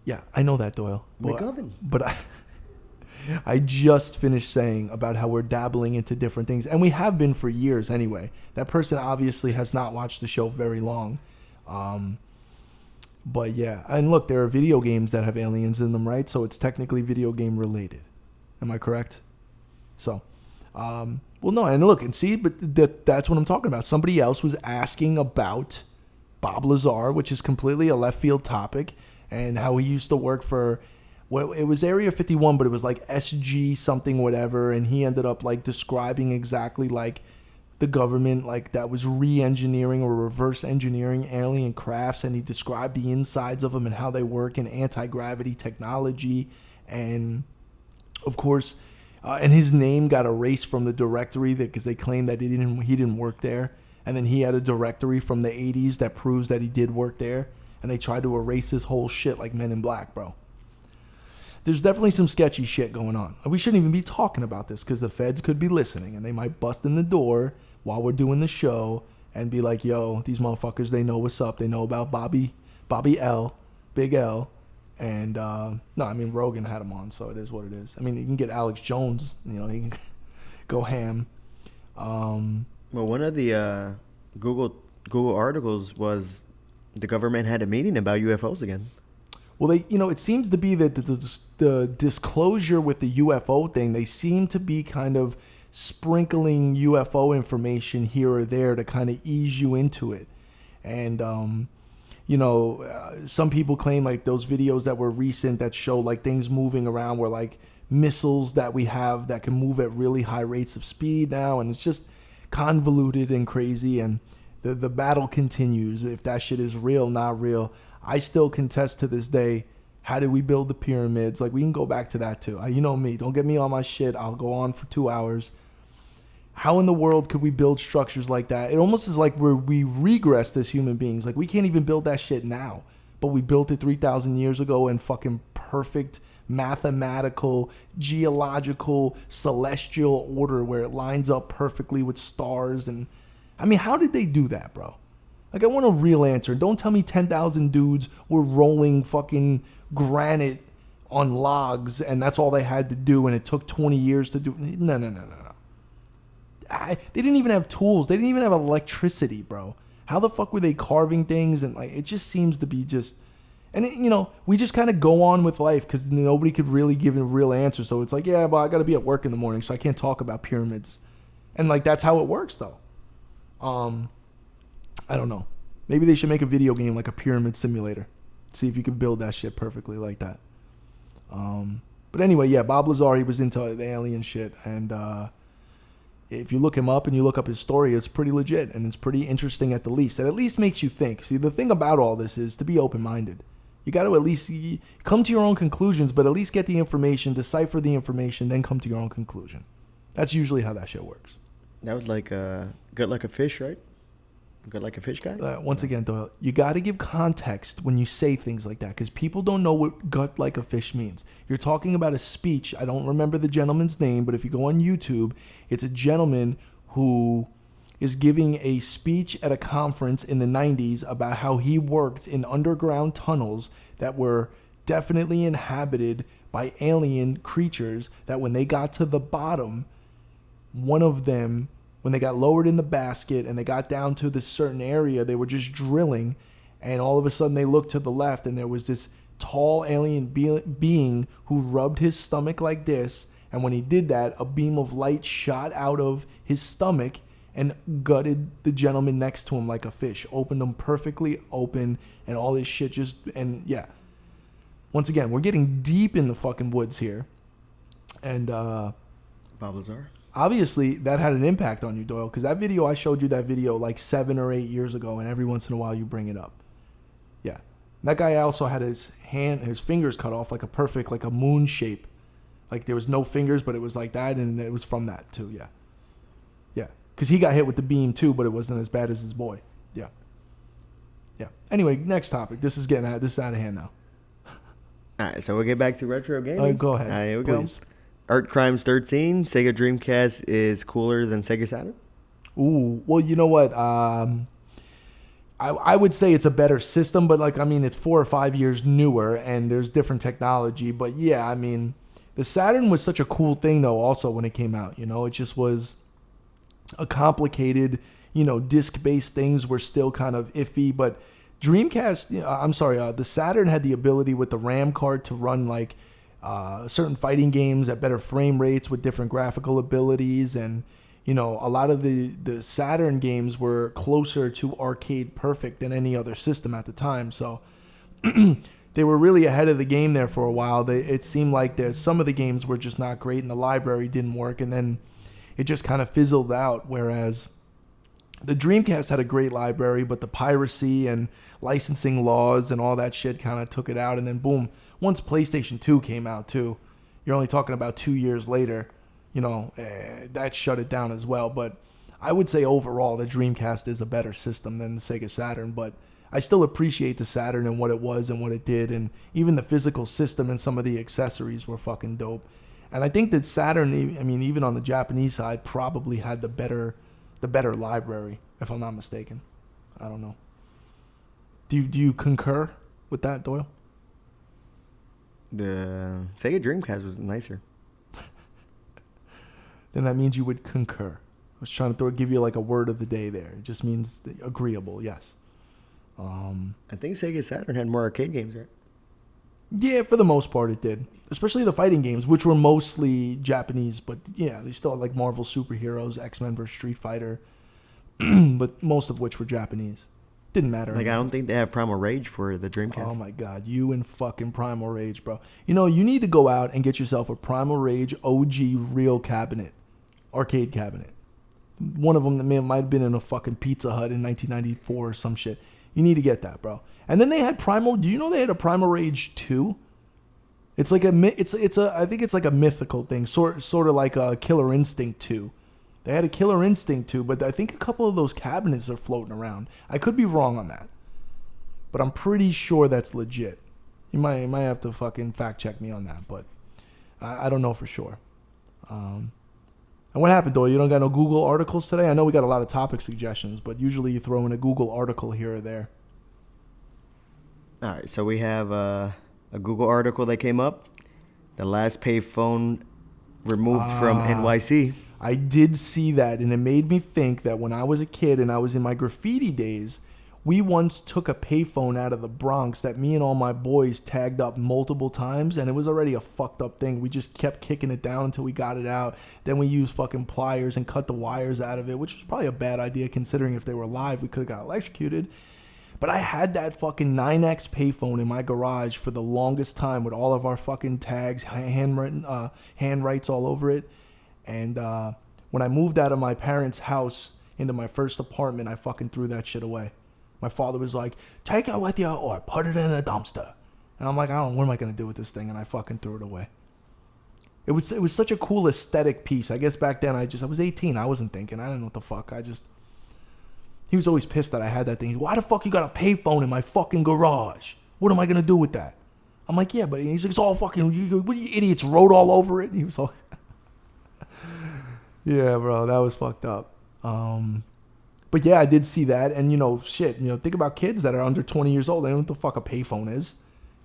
S1: Yeah, I know that, Doyle.
S2: McGovern.
S1: But I just finished saying about how we're dabbling into different things, and we have been for years anyway. That person obviously has not watched the show very long. But yeah, and look, there are video games that have aliens in them, right? So it's technically video game related. Am I correct? So, well, no, and look, and see, but that's what I'm talking about. Somebody else was asking about Bob Lazar, which is completely a left field topic, and how he used to work for, well, it was Area 51, but it was SG something whatever, and he ended up describing exactly the government like that was re-engineering or reverse engineering alien crafts, and he described the insides of them and how they work in anti-gravity technology. And of course, and his name got erased from the directory because they claimed that he didn't work there. And then he had a directory from the 80s that proves that he did work there. And they tried to erase his whole shit like Men in Black, bro. There's definitely some sketchy shit going on. And we shouldn't even be talking about this because the feds could be listening and they might bust in the door while we're doing the show and be like, yo, these motherfuckers, they know what's up. They know about Bobby L, Big L. And, no, I mean, Rogan had him on, so it is what it is. I mean, you can get Alex Jones, he can go ham.
S2: Well, one of the Google articles was the government had a meeting about UFOs again.
S1: Well, it seems to be that the disclosure with the UFO thing, they seem to be kind of sprinkling UFO information here or there to kind of ease you into it. And, some people claim like those videos that were recent that show like things moving around were like missiles that we have that can move at really high rates of speed now. And it's just convoluted and crazy, and the battle continues. If that shit is real, not real, I still contest to this day, how did we build the pyramids? Like, we can go back to that too. You know me, don't get me on my shit. I'll go on for 2 hours. How in the world could we build structures like that? It almost is like we regressed as human beings. Like, we can't even build that shit now, but we built it 3,000 years ago in fucking perfect mathematical, geological, celestial order where it lines up perfectly with stars. And I mean, how did they do that, bro? Like, I want a real answer. Don't tell me 10,000 dudes were rolling fucking granite on logs and that's all they had to do and it took 20 years to do. No. They didn't even have tools. They didn't even have electricity, bro. How the fuck were they carving things? And like, it just seems to be just... And, we just kind of go on with life because nobody could really give a real answer. So it's like, yeah, but I got to be at work in the morning, so I can't talk about pyramids. And, like, that's how it works, though. I don't know. Maybe they should make a video game like a pyramid simulator. See if you can build that shit perfectly like that. But anyway, yeah, Bob Lazar, he was into the alien shit. And if you look him up and you look up his story, it's pretty legit. And it's pretty interesting at the least. It at least makes you think. See, the thing about all this is to be open-minded. You got to at least come to your own conclusions, but at least get the information, decipher the information, then come to your own conclusion. That's usually how that shit works.
S2: That was like gut like a fish, right? Gut like a fish guy?
S1: Once again, Doyle, you got to give context when you say things like that because people don't know what gut like a fish means. You're talking about a speech. I don't remember the gentleman's name, but if you go on YouTube, it's a gentleman who is giving a speech at a conference in the 90s about how he worked in underground tunnels that were definitely inhabited by alien creatures, that when they got to the bottom, one of them, when they got lowered in the basket and they got down to this certain area, they were just drilling, and all of a sudden they looked to the left and there was this tall alien being who rubbed his stomach like this, and when he did that, a beam of light shot out of his stomach and gutted the gentleman next to him like a fish, opened him perfectly open, and all this shit just, and yeah. Once again, we're getting deep in the fucking woods here. And
S2: Bob Lazar?
S1: Obviously, that had an impact on you, Doyle, because that video, I showed you that video like 7 or 8 years ago, and every once in a while you bring it up. Yeah. That guy also had his fingers cut off like a perfect, like a moon shape. Like there was no fingers, but it was like that, and it was from that too, yeah. Yeah. Because he got hit with the beam too, but it wasn't as bad as his boy. Yeah. Yeah. Anyway, next topic. This is out of hand now.
S2: All right, so we'll get back to retro gaming.
S1: Go ahead.
S2: All right, here we
S1: please.
S2: go. Art Crimes 13, Sega Dreamcast is cooler than Sega Saturn?
S1: Ooh, well, you know what? I would say it's a better system, but it's 4 or 5 years newer, and there's different technology. But yeah, the Saturn was such a cool thing, though, also when it came out. It just was a complicated, disc-based things were still kind of iffy. But Dreamcast, the Saturn had the ability with the RAM card to run like certain fighting games at better frame rates with different graphical abilities, and a lot of the Saturn games were closer to arcade perfect than any other system at the time. So they were really ahead of the game there for a while. It seemed like some of the games were just not great and the library didn't work, and then it just kind of fizzled out. Whereas The Dreamcast had a great library, but the piracy and licensing laws and all that shit kind of took it out. And then boom, once PlayStation 2 came out too, you're only talking about 2 years later, that shut it down as well. But I would say overall the Dreamcast is a better system than the Sega Saturn, but I still appreciate the Saturn and what it was and what it did, and even the physical system and some of the accessories were fucking dope. And I think that Saturn, I mean, even on the Japanese side, probably had the better library, if I'm not mistaken. I don't know. Do you concur with that, Doyle?
S2: The Sega Dreamcast was nicer.
S1: Then that means you would concur. I was trying to give you like a word of the day there. It just means agreeable, yes.
S2: I think Sega Saturn had more arcade games, right?
S1: Yeah, for the most part it did. Especially the fighting games, which were mostly Japanese, but yeah, they still had like Marvel superheroes, X-Men vs. Street Fighter, but most of which were Japanese. Didn't matter.
S2: Like, I don't think they have Primal Rage for the Dreamcast.
S1: Oh my God, you and fucking Primal Rage, bro. You need to go out and get yourself a Primal Rage OG real cabinet, arcade cabinet. One of them that might have been in a fucking Pizza Hut in 1994 or some shit. You need to get that, bro. And then they had Primal. Do you know they had a Primal Rage 2? It's like I think it's like a mythical thing, sort of like a Killer Instinct 2. They had a Killer Instinct 2, but I think a couple of those cabinets are floating around. I could be wrong on that, but I'm pretty sure that's legit. You might have to fucking fact check me on that, but I don't know for sure. And what happened, though? You don't got no Google articles today? I know we got a lot of topic suggestions, but usually you throw in a Google article here or there.
S2: All right, so we have a Google article that came up. The last payphone removed from NYC.
S1: I did see that, and it made me think that when I was a kid and I was in my graffiti days, we once took a payphone out of the Bronx that me and all my boys tagged up multiple times, and it was already a fucked up thing. We just kept kicking it down until we got it out. Then we used fucking pliers and cut the wires out of it, which was probably a bad idea considering if they were live, we could have got electrocuted. But I had that fucking 9X payphone in my garage for the longest time with all of our fucking tags, handwrites all over it. And when I moved out of my parents' house into my first apartment, I fucking threw that shit away. My father was like, take it with you or put it in a dumpster. And I'm like, I don't know, what am I going to do with this thing? And I fucking threw it away. It was such a cool aesthetic piece. I guess back then I was 18. I wasn't thinking. I didn't know what the fuck. He was always pissed that I had that thing. Why the fuck you got a payphone in my fucking garage? What am I going to do with that? I'm like, yeah, but he's like, it's all fucking, what are you idiots wrote all over it? And he was all, yeah, bro, that was fucked up. But yeah, I did see that. And, think about kids that are under 20 years old. They don't know what the fuck a payphone is.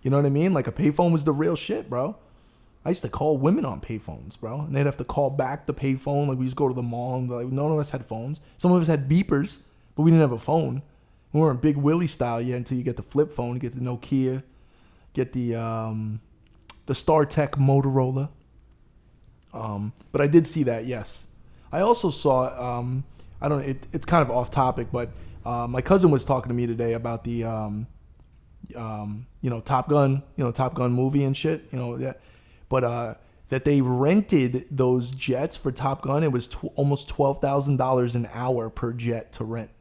S1: You know what I mean? Like, a payphone was the real shit, bro. I used to call women on payphones, bro. And they'd have to call back the payphone. Like, we used to go to the mall. And like, none of us had phones. Some of us had beepers, but we didn't have a phone. We weren't Big Willie style yet until you get the flip phone, you get the Nokia, get the StarTech Motorola. But I did see that, yes. I also saw... it's kind of off topic, but my cousin was talking to me today about the Top Gun, Top Gun movie and shit, that they rented those jets for Top Gun. It was almost $12,000 an hour per jet to rent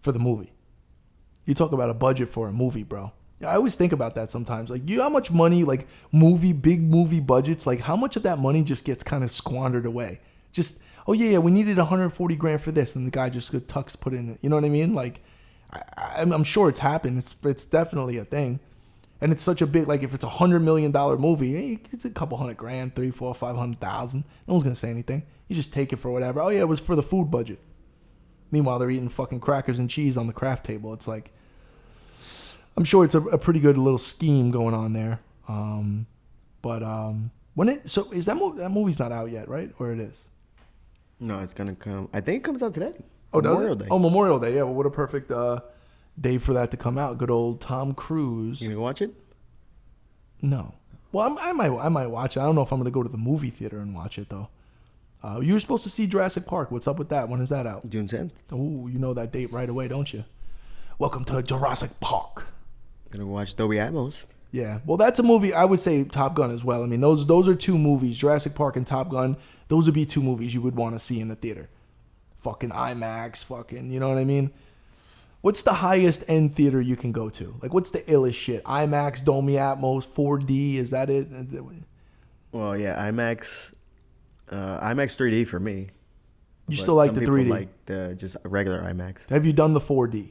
S1: for the movie. You talk about a budget for a movie, bro. I always think about that sometimes. Like, how much money, like big movie budgets, like how much of that money just gets kind of squandered away? Just, oh yeah, we needed $140,000 for this, and the guy just put in it. You know what I mean? Like, I'm sure it's happened. It's definitely a thing, and it's such a big, like, if it's $100 million movie, it's a couple $100,000, $300,000, $400,000, $500,000. No one's gonna say anything. You just take it for whatever. Oh yeah, it was for the food budget. Meanwhile, they're eating fucking crackers and cheese on the craft table. It's like, I'm sure it's a pretty good little scheme going on there. So is that movie's not out yet, right? Or it is?
S2: No, it's gonna come. I think it comes out today.
S1: Oh, does
S2: Memorial
S1: it?
S2: Day.
S1: Oh, Memorial Day. Yeah, well, what a perfect day for that to come out. Good old Tom Cruise.
S2: You gonna watch it?
S1: No. Well, I might watch it. I don't know if I'm gonna go to the movie theater and watch it though. You were supposed to see Jurassic Park. What's up with that? When is that out?
S2: June 10th.
S1: Oh, you know that date right away, don't you? Welcome to Jurassic Park.
S2: Gonna watch Dolby Atmos.
S1: Yeah, well, that's a movie. I would say Top Gun as well. I mean, those are two movies, Jurassic Park and Top Gun. Those would be two movies you would want to see in the theater, fucking IMAX, fucking, you know what I mean? What's the highest end theater you can go to? Like, what's the illest shit? IMAX, Dolby Atmos, 4D, is that it?
S2: Well, yeah, IMAX 3D for me.
S1: You
S2: But
S1: still like
S2: some
S1: the
S2: people
S1: 3D?
S2: like the just regular IMAX.
S1: Have you done the 4D?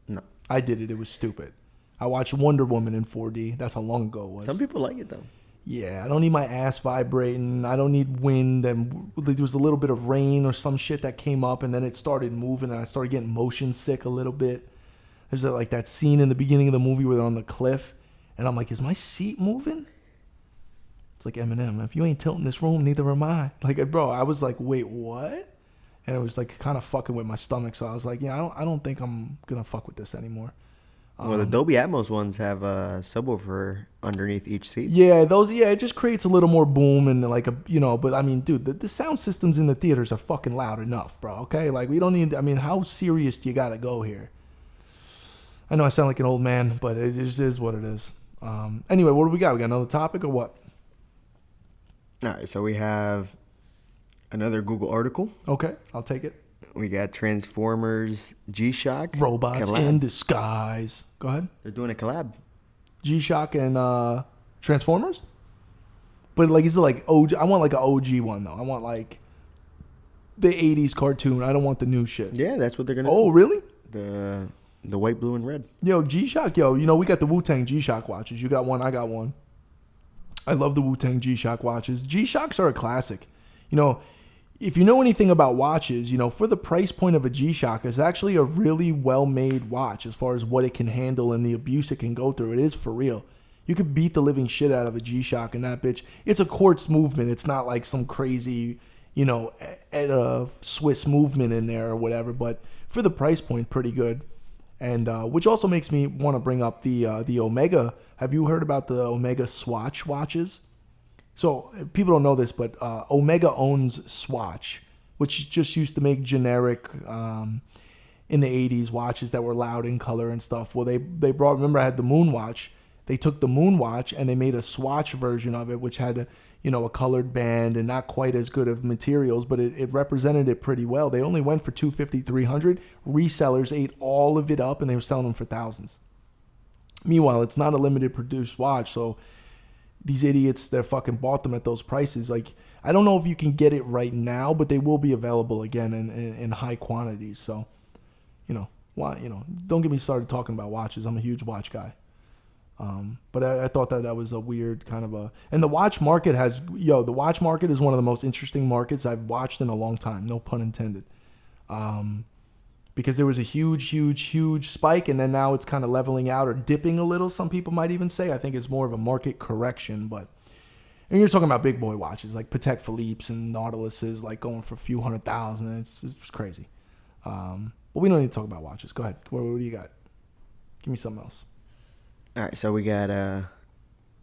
S2: No.
S1: I did it. It was stupid. I watched Wonder Woman in 4D. That's how long ago it was.
S2: Some people like it though.
S1: Yeah, I don't need my ass vibrating. I don't need wind. And there was a little bit of rain or some shit that came up, and then it started moving, and I started getting motion sick a little bit. There's like that scene in the beginning of the movie where they're on the cliff, and I'm like, is my seat moving? It's like Eminem. If you ain't tilting this room, neither am I. Like, bro, I was like, wait, what? And it was like kind of fucking with my stomach. So I was like, yeah, I don't think I'm gonna fuck with this anymore.
S2: Well, the Dolby Atmos ones have a subwoofer underneath each seat.
S1: Yeah, it just creates a little more boom and like a, but I mean, dude, the sound systems in the theaters are fucking loud enough, bro. Okay, like we don't need. I mean, how serious do you gotta go here? I know I sound like an old man, but it just is what it is. Anyway, what do we got? We got another topic or what?
S2: All right, so we have another Google article.
S1: Okay, I'll take it.
S2: We got Transformers G-Shock
S1: Robots
S2: collab.
S1: in disguise. Go ahead.
S2: They're doing a collab.
S1: G-Shock and Transformers? But like, is it like OG? I want like an OG one though. I want like the 80s cartoon. I don't want the new shit.
S2: Yeah, that's what they're gonna.
S1: Oh,
S2: do.
S1: really?
S2: The white, blue, and red.
S1: Yo, G-Shock, we got the Wu-Tang G-Shock watches. You got one, I got one. I love the Wu-Tang G-Shock watches. G-Shocks are a classic. If you know anything about watches, for the price point of a G-Shock, it's actually a really well-made watch as far as what it can handle and the abuse it can go through. It is for real. You could beat the living shit out of a G-Shock in that bitch. It's a quartz movement. It's not like some crazy, at a Swiss movement in there or whatever. But for the price point, pretty good. And which also makes me want to bring up the Omega. Have you heard about the Omega Swatch watches? So people don't know this, but Omega owns Swatch, which just used to make generic in the 80s watches that were loud in color and stuff. Well, they brought, remember I had the Moon watch. They took the Moon watch and they made a Swatch version of it, which had a colored band and not quite as good of materials, but it represented it pretty well. They only went for $250, $300. Resellers ate all of it up and they were selling them for thousands. Meanwhile, it's not a limited produced watch, so these idiots that fucking bought them at those prices, like, I don't know if you can get it right now, but they will be available again in high quantities. So, don't get me started talking about watches. I'm a huge watch guy. But I thought that was a weird kind of and the watch market the watch market is one of the most interesting markets I've watched in a long time. No pun intended. Because there was a huge spike, and then now it's kind of leveling out or dipping a little. Some people might even say. I think it's more of a market correction. And you're talking about big boy watches like Patek Philippe's and Nautilus's, like going for a few $100,000. It's crazy. But we don't need to talk about watches. Go ahead. What do you got? Give me something else.
S2: All right, so we got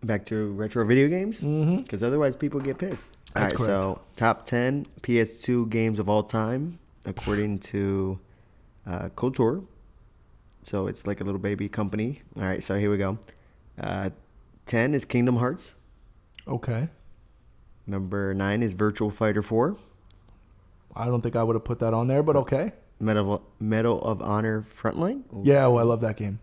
S2: back to retro video games because otherwise people get pissed.
S1: That's
S2: all right,
S1: correct.
S2: So top 10 PS2 games of all time according to Couture. So it's like a little baby company. All right, so here we go. 10 is Kingdom Hearts.
S1: Okay.
S2: Number 9 is Virtual Fighter 4.
S1: I don't think I would have put that on there, but okay.
S2: Medal of Honor Frontline. Ooh.
S1: Yeah, I love that game.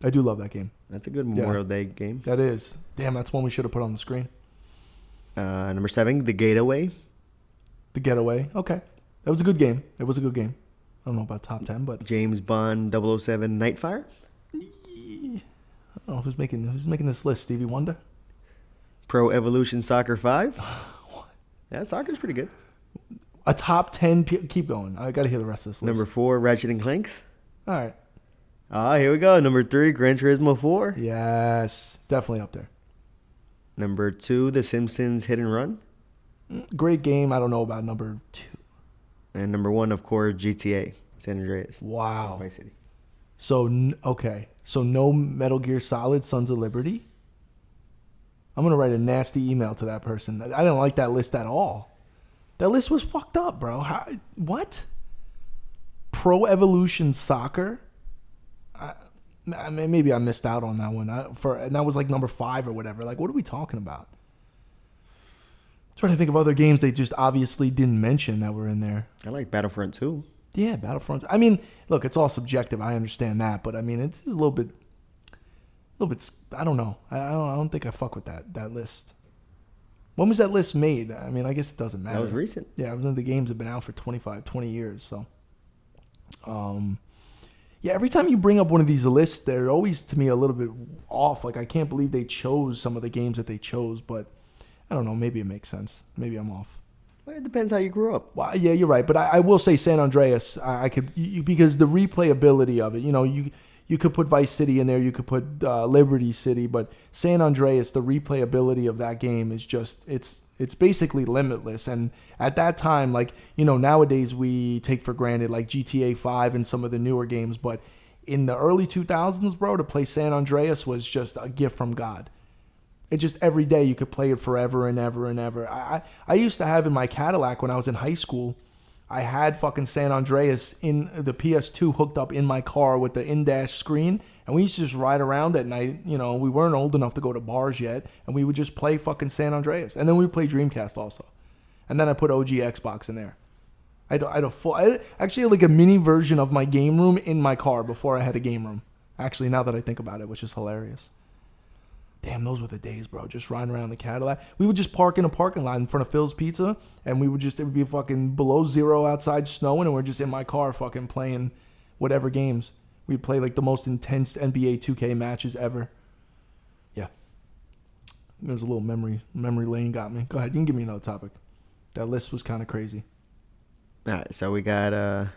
S1: I do love that game.
S2: That's a good Memorial Day game.
S1: That is. Damn, that's one we should have put on the screen.
S2: Number 7, The Gateway.
S1: The Getaway. Okay. That was a good game. It was a good game. I don't know about top 10, but
S2: James Bond 007 Nightfire.
S1: I don't know who's making this list. Stevie Wonder.
S2: Pro Evolution Soccer 5. Yeah, soccer's pretty good.
S1: A top 10. Keep going. I got to hear the rest of this list.
S2: Number 4, Ratchet and Clanks.
S1: All right.
S2: Here we go. Number 3, Gran Turismo 4.
S1: Yes, definitely up there.
S2: Number 2, The Simpsons Hit and Run.
S1: Great game. I don't know about number 2.
S2: And number 1, of course, GTA San Andreas.
S1: Wow.
S2: Vice City.
S1: So okay. So no Metal Gear Solid Sons of Liberty. I'm gonna write a nasty email to that person. I didn't like that list at all. That list was fucked up, bro. What? Pro Evolution Soccer. Maybe I missed out on that one. And that was like number 5 or whatever. Like, what are we talking about? Trying to think of other games they just obviously didn't mention that were in there.
S2: I like Battlefront 2.
S1: Yeah, Battlefront. I mean, look, it's all subjective. I understand that, but I mean, it's a little bit. I don't know. I don't think I fuck with that list. When was that list made? I mean, I guess it doesn't matter.
S2: That was recent.
S1: Yeah, the games have been out for 20 years. So, yeah, every time you bring up one of these lists, they're always to me a little bit off. Like I can't believe they chose some of the games that they chose, but I don't know. Maybe it makes sense. Maybe I'm off.
S2: Well, it depends how you grew up.
S1: Well, yeah, you're right. But I will say San Andreas. I could because the replayability of it. You could put Vice City in there. You could put Liberty City. But San Andreas, the replayability of that game is just it's basically limitless. And at that time, like nowadays we take for granted like GTA 5 and some of the newer games. But in the early 2000s, bro, to play San Andreas was just a gift from God. It just every day you could play it forever and ever and ever. I used to have in my Cadillac when I was in high school, I had fucking San Andreas in the PS2 hooked up in my car with the in-dash screen. And we used to just ride around at night. We weren't old enough to go to bars yet. And we would just play fucking San Andreas. And then we would play Dreamcast also. And then I put OG Xbox in there. I actually had like a mini version of my game room in my car before I had a game room. Actually, now that I think about it, which is hilarious. Damn, those were the days, bro. Just riding around the Cadillac. We would just park in a parking lot in front of Phil's Pizza, and it would be fucking below zero outside snowing, and we're just in my car fucking playing whatever games. We'd play like the most intense NBA 2K matches ever. Yeah. There's a little memory lane got me. Go ahead, you can give me another topic. That list was kind of crazy.
S2: All right, so we got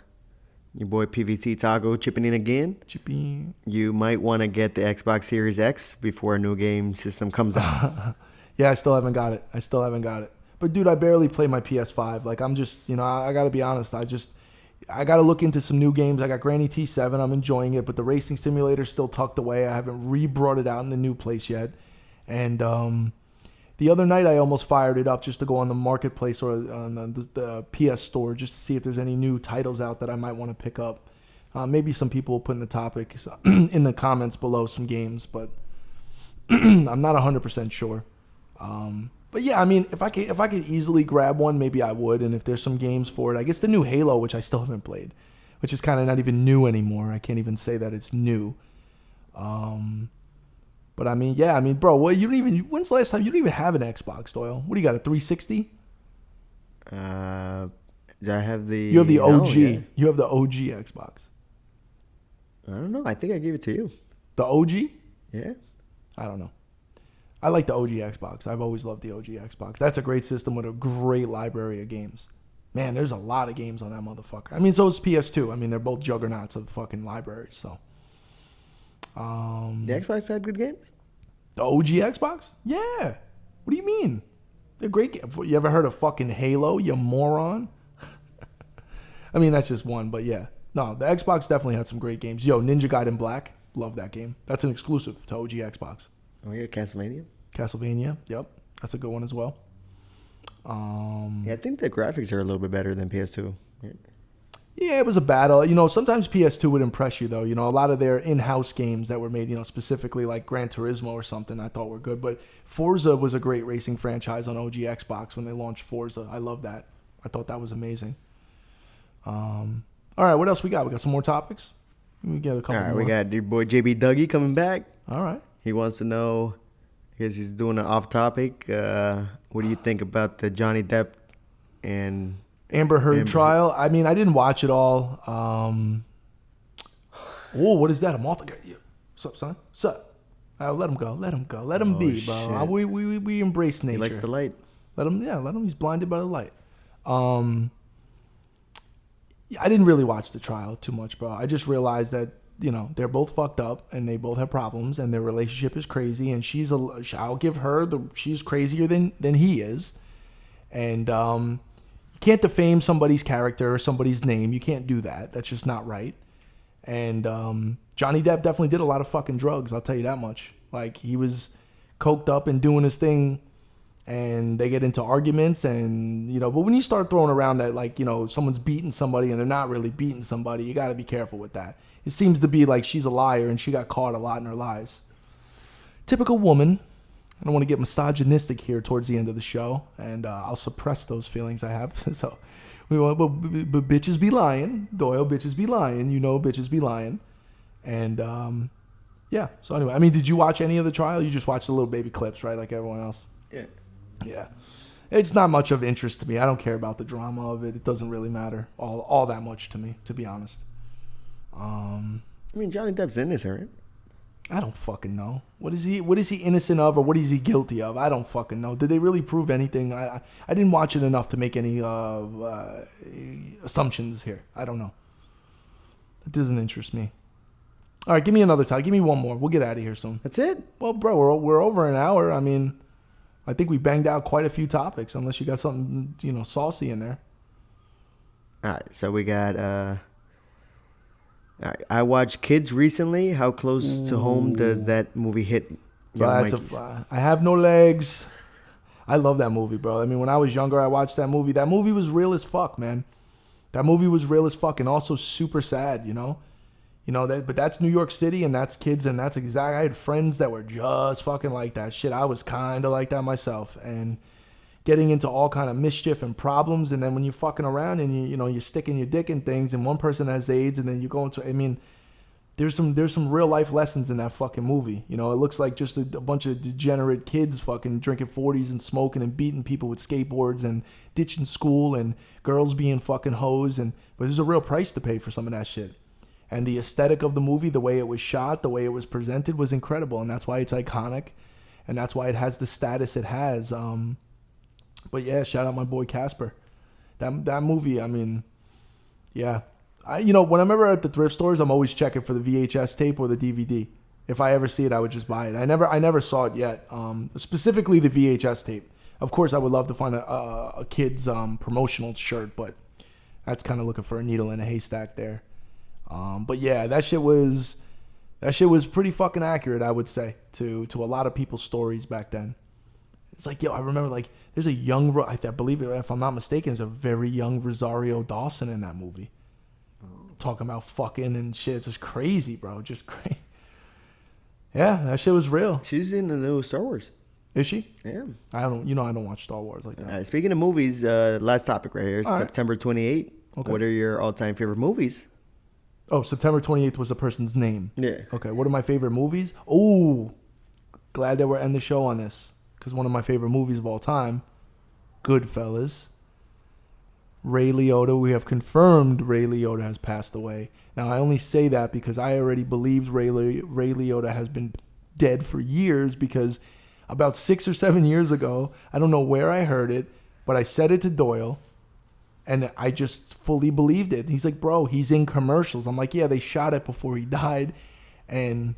S2: your boy PVT Taco chipping in again.
S1: Chipping.
S2: You might want to get the Xbox Series X before a new game system comes out.
S1: Yeah, I still haven't got it. But dude, I barely play my PS5. Like I'm just, I got to be honest. I got to look into some new games. I got Granny T7. I'm enjoying it, but the racing simulator's still tucked away. I haven't re-brought it out in the new place yet. And the other night I almost fired it up just to go on the marketplace or on the PS store just to see if there's any new titles out that I might want to pick up. Maybe some people will put in the topics in the comments below some games, but I'm not 100% sure. But yeah, I mean, if I could easily grab one, maybe I would. And if there's some games for it, I guess the new Halo, which I still haven't played, which is kind of not even new anymore. I can't even say that it's new. But I mean, yeah, bro, when's the last time you don't even have an Xbox, Doyle? What do you got, a 360?
S2: I have the.
S1: You have the OG.
S2: No, yeah.
S1: You have the OG Xbox.
S2: I don't know. I think I gave it to you.
S1: The OG?
S2: Yeah.
S1: I don't know. I like the OG Xbox. I've always loved the OG Xbox. That's a great system with a great library of games. Man, there's a lot of games on that motherfucker. So is PS2. They're both juggernauts of fucking libraries. So.
S2: The Xbox had good games?
S1: The OG Xbox? Yeah. What do you mean? They're great games. You ever heard of fucking Halo, you moron? That's just one, but yeah. No, the Xbox definitely had some great games. Yo, Ninja Gaiden Black. Love that game. That's an exclusive to OG Xbox.
S2: Oh, yeah,
S1: Castlevania. Yep. That's a good one as well.
S2: Yeah, I think the graphics are a little bit better than PS2.
S1: Yeah, it was a battle. Sometimes PS2 would impress you, though. A lot of their in-house games that were made, specifically like Gran Turismo or something, I thought were good. But Forza was a great racing franchise on OG Xbox when they launched Forza. I love that. I thought that was amazing. All right, what else we got? We got some more topics? We get a couple more.
S2: All right, we got your boy JB Dougie coming back.
S1: All right.
S2: He wants to know, I guess he's doing an off-topic. What do you think about the Johnny Depp and
S1: Amber Heard trial? I didn't watch it all. What is that? A moth? What's up, son? What's up? Let him go. Let him be, bro. We embrace nature.
S2: He likes the light.
S1: Let him. He's blinded by the light. I didn't really watch the trial too much, bro. I just realized that, they're both fucked up and they both have problems and their relationship is crazy. And I'll give her she's crazier than he is. And, you can't defame somebody's character or somebody's name. You can't do that. That's just not right. And Johnny Depp definitely did a lot of fucking drugs. I'll tell you that much. Like, he was coked up and doing his thing, and they get into arguments. And, but when you start throwing around that, like, someone's beating somebody and they're not really beating somebody, you got to be careful with that. It seems to be like she's a liar and she got caught a lot in her lies. Typical woman. I don't want to get misogynistic here towards the end of the show, and I'll suppress those feelings I have. So But bitches be lying. Doyle, bitches be lying. You know, bitches be lying. And yeah. So anyway, I mean, did you watch any of the trial? You just watched the little baby clips, right? Like everyone else.
S2: Yeah.
S1: Yeah. It's not much of interest to me. I don't care about the drama of it. It doesn't really matter all that much to me, to be honest.
S2: I mean, Johnny Depp's innocent, right?
S1: I don't fucking know. What is he innocent of, or what is he guilty of? I don't fucking know. Did they really prove anything? I didn't watch it enough to make any assumptions here. I don't know. It doesn't interest me. All right, give me another time. Give me one more. We'll get out of here soon.
S2: That's it?
S1: Well, bro, we're over an hour. I mean, I think we banged out quite a few topics, unless you got something, saucy in there.
S2: All right, so we got... all right, I watched Kids recently. How close to home does that movie hit your
S1: I Have No Legs. I love that movie, bro. I mean, when I was younger, I watched that movie. That movie was real as fuck, man. That movie was real as fuck, and also super sad, but that's New York City, and that's kids, and that's exactly. I had friends that were just fucking like that shit. I was kind of like that myself, and getting into all kind of mischief and problems, and then when you're fucking around and you're sticking your dick in things, and one person has AIDS, and then you go into. I mean, there's some real life lessons in that fucking movie. It looks like just a bunch of degenerate kids fucking drinking 40s and smoking and beating people with skateboards and ditching school and girls being fucking hoes, but there's a real price to pay for some of that shit. And the aesthetic of the movie, the way it was shot, the way it was presented was incredible. And that's why it's iconic. And that's why it has the status it has. But yeah, shout out my boy Casper. That movie, I mean, yeah. When I'm ever at the thrift stores, I'm always checking for the VHS tape or the DVD. If I ever see it, I would just buy it. I never saw it yet. Specifically the VHS tape. Of course, I would love to find a kid's promotional shirt, but that's kind of looking for a needle in a haystack there. But yeah, that shit was pretty fucking accurate, I would say, to a lot of people's stories back then. It's like, I remember like there's a young, I believe, if I'm not mistaken, there's a very young Rosario Dawson in that movie. Talking about fucking and shit. It's just crazy, bro. Just crazy. Yeah, that shit was real.
S2: She's in the new Star Wars.
S1: Is she?
S2: Yeah.
S1: I don't watch Star Wars like that.
S2: All right, speaking of movies, last topic right here, September 28th. Okay. What are your all-time favorite movies?
S1: Oh, September 28th was the person's name.
S2: Yeah.
S1: Okay, what are my favorite movies? Oh, glad that we're ending the show on this. Because one of my favorite movies of all time, Goodfellas. Ray Liotta, we have confirmed Ray Liotta has passed away. Now, I only say that because I already believed Ray Liotta has been dead for years, because about 6 or 7 years ago, I don't know where I heard it, but I said it to Doyle, and I just fully believed it. He's like, bro, he's in commercials. I'm like, yeah, they shot it before he died. And,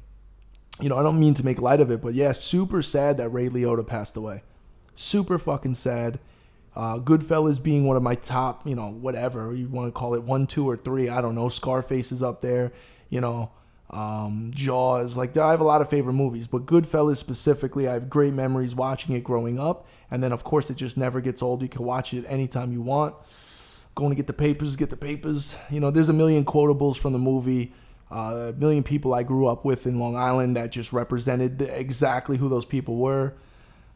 S1: I don't mean to make light of it, but yeah, super sad that Ray Liotta passed away. Super fucking sad. Goodfellas being one of my top, whatever you want to call it, 1, 2, or 3. I don't know. Scarface is up there. Jaws. Like, I have a lot of favorite movies, but Goodfellas specifically, I have great memories watching it growing up. And then, of course, it just never gets old. You can watch it anytime you want. Going to get the papers, get the papers. There's a million quotables from the movie. A million people I grew up with in Long Island that just represented exactly who those people were.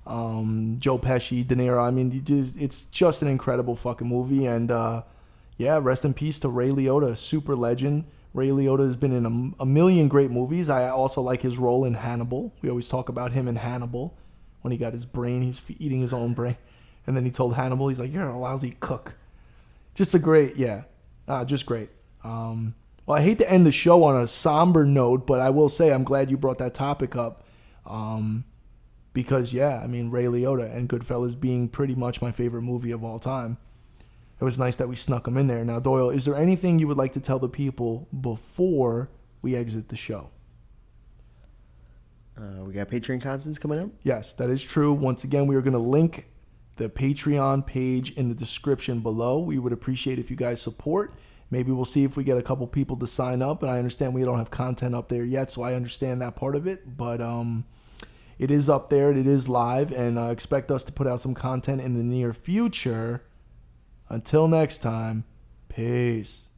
S1: Joe Pesci, De Niro. I mean, it's just an incredible fucking movie. And yeah, rest in peace to Ray Liotta, super legend. Ray Liotta has been in a million great movies. I also like his role in Hannibal. We always talk about him in Hannibal. When he got his brain, he was eating his own brain. And then he told Hannibal, he's like, you're a lousy cook. Just a great, yeah. Just great. Well, I hate to end the show on a somber note, but I will say I'm glad you brought that topic up. Because, yeah, I mean, Ray Liotta and Goodfellas being pretty much my favorite movie of all time. It was nice that we snuck him in there. Now, Doyle, is there anything you would like to tell the people before we exit the show?
S2: We got Patreon contents coming up?
S1: Yes, that is true. Once again, we are going to link the Patreon page in the description below. We would appreciate if you guys support. Maybe we'll see if we get a couple people to sign up. And I understand we don't have content up there yet, so I understand that part of it. But it is up there. It is live. And expect us to put out some content in the near future. Until next time, peace.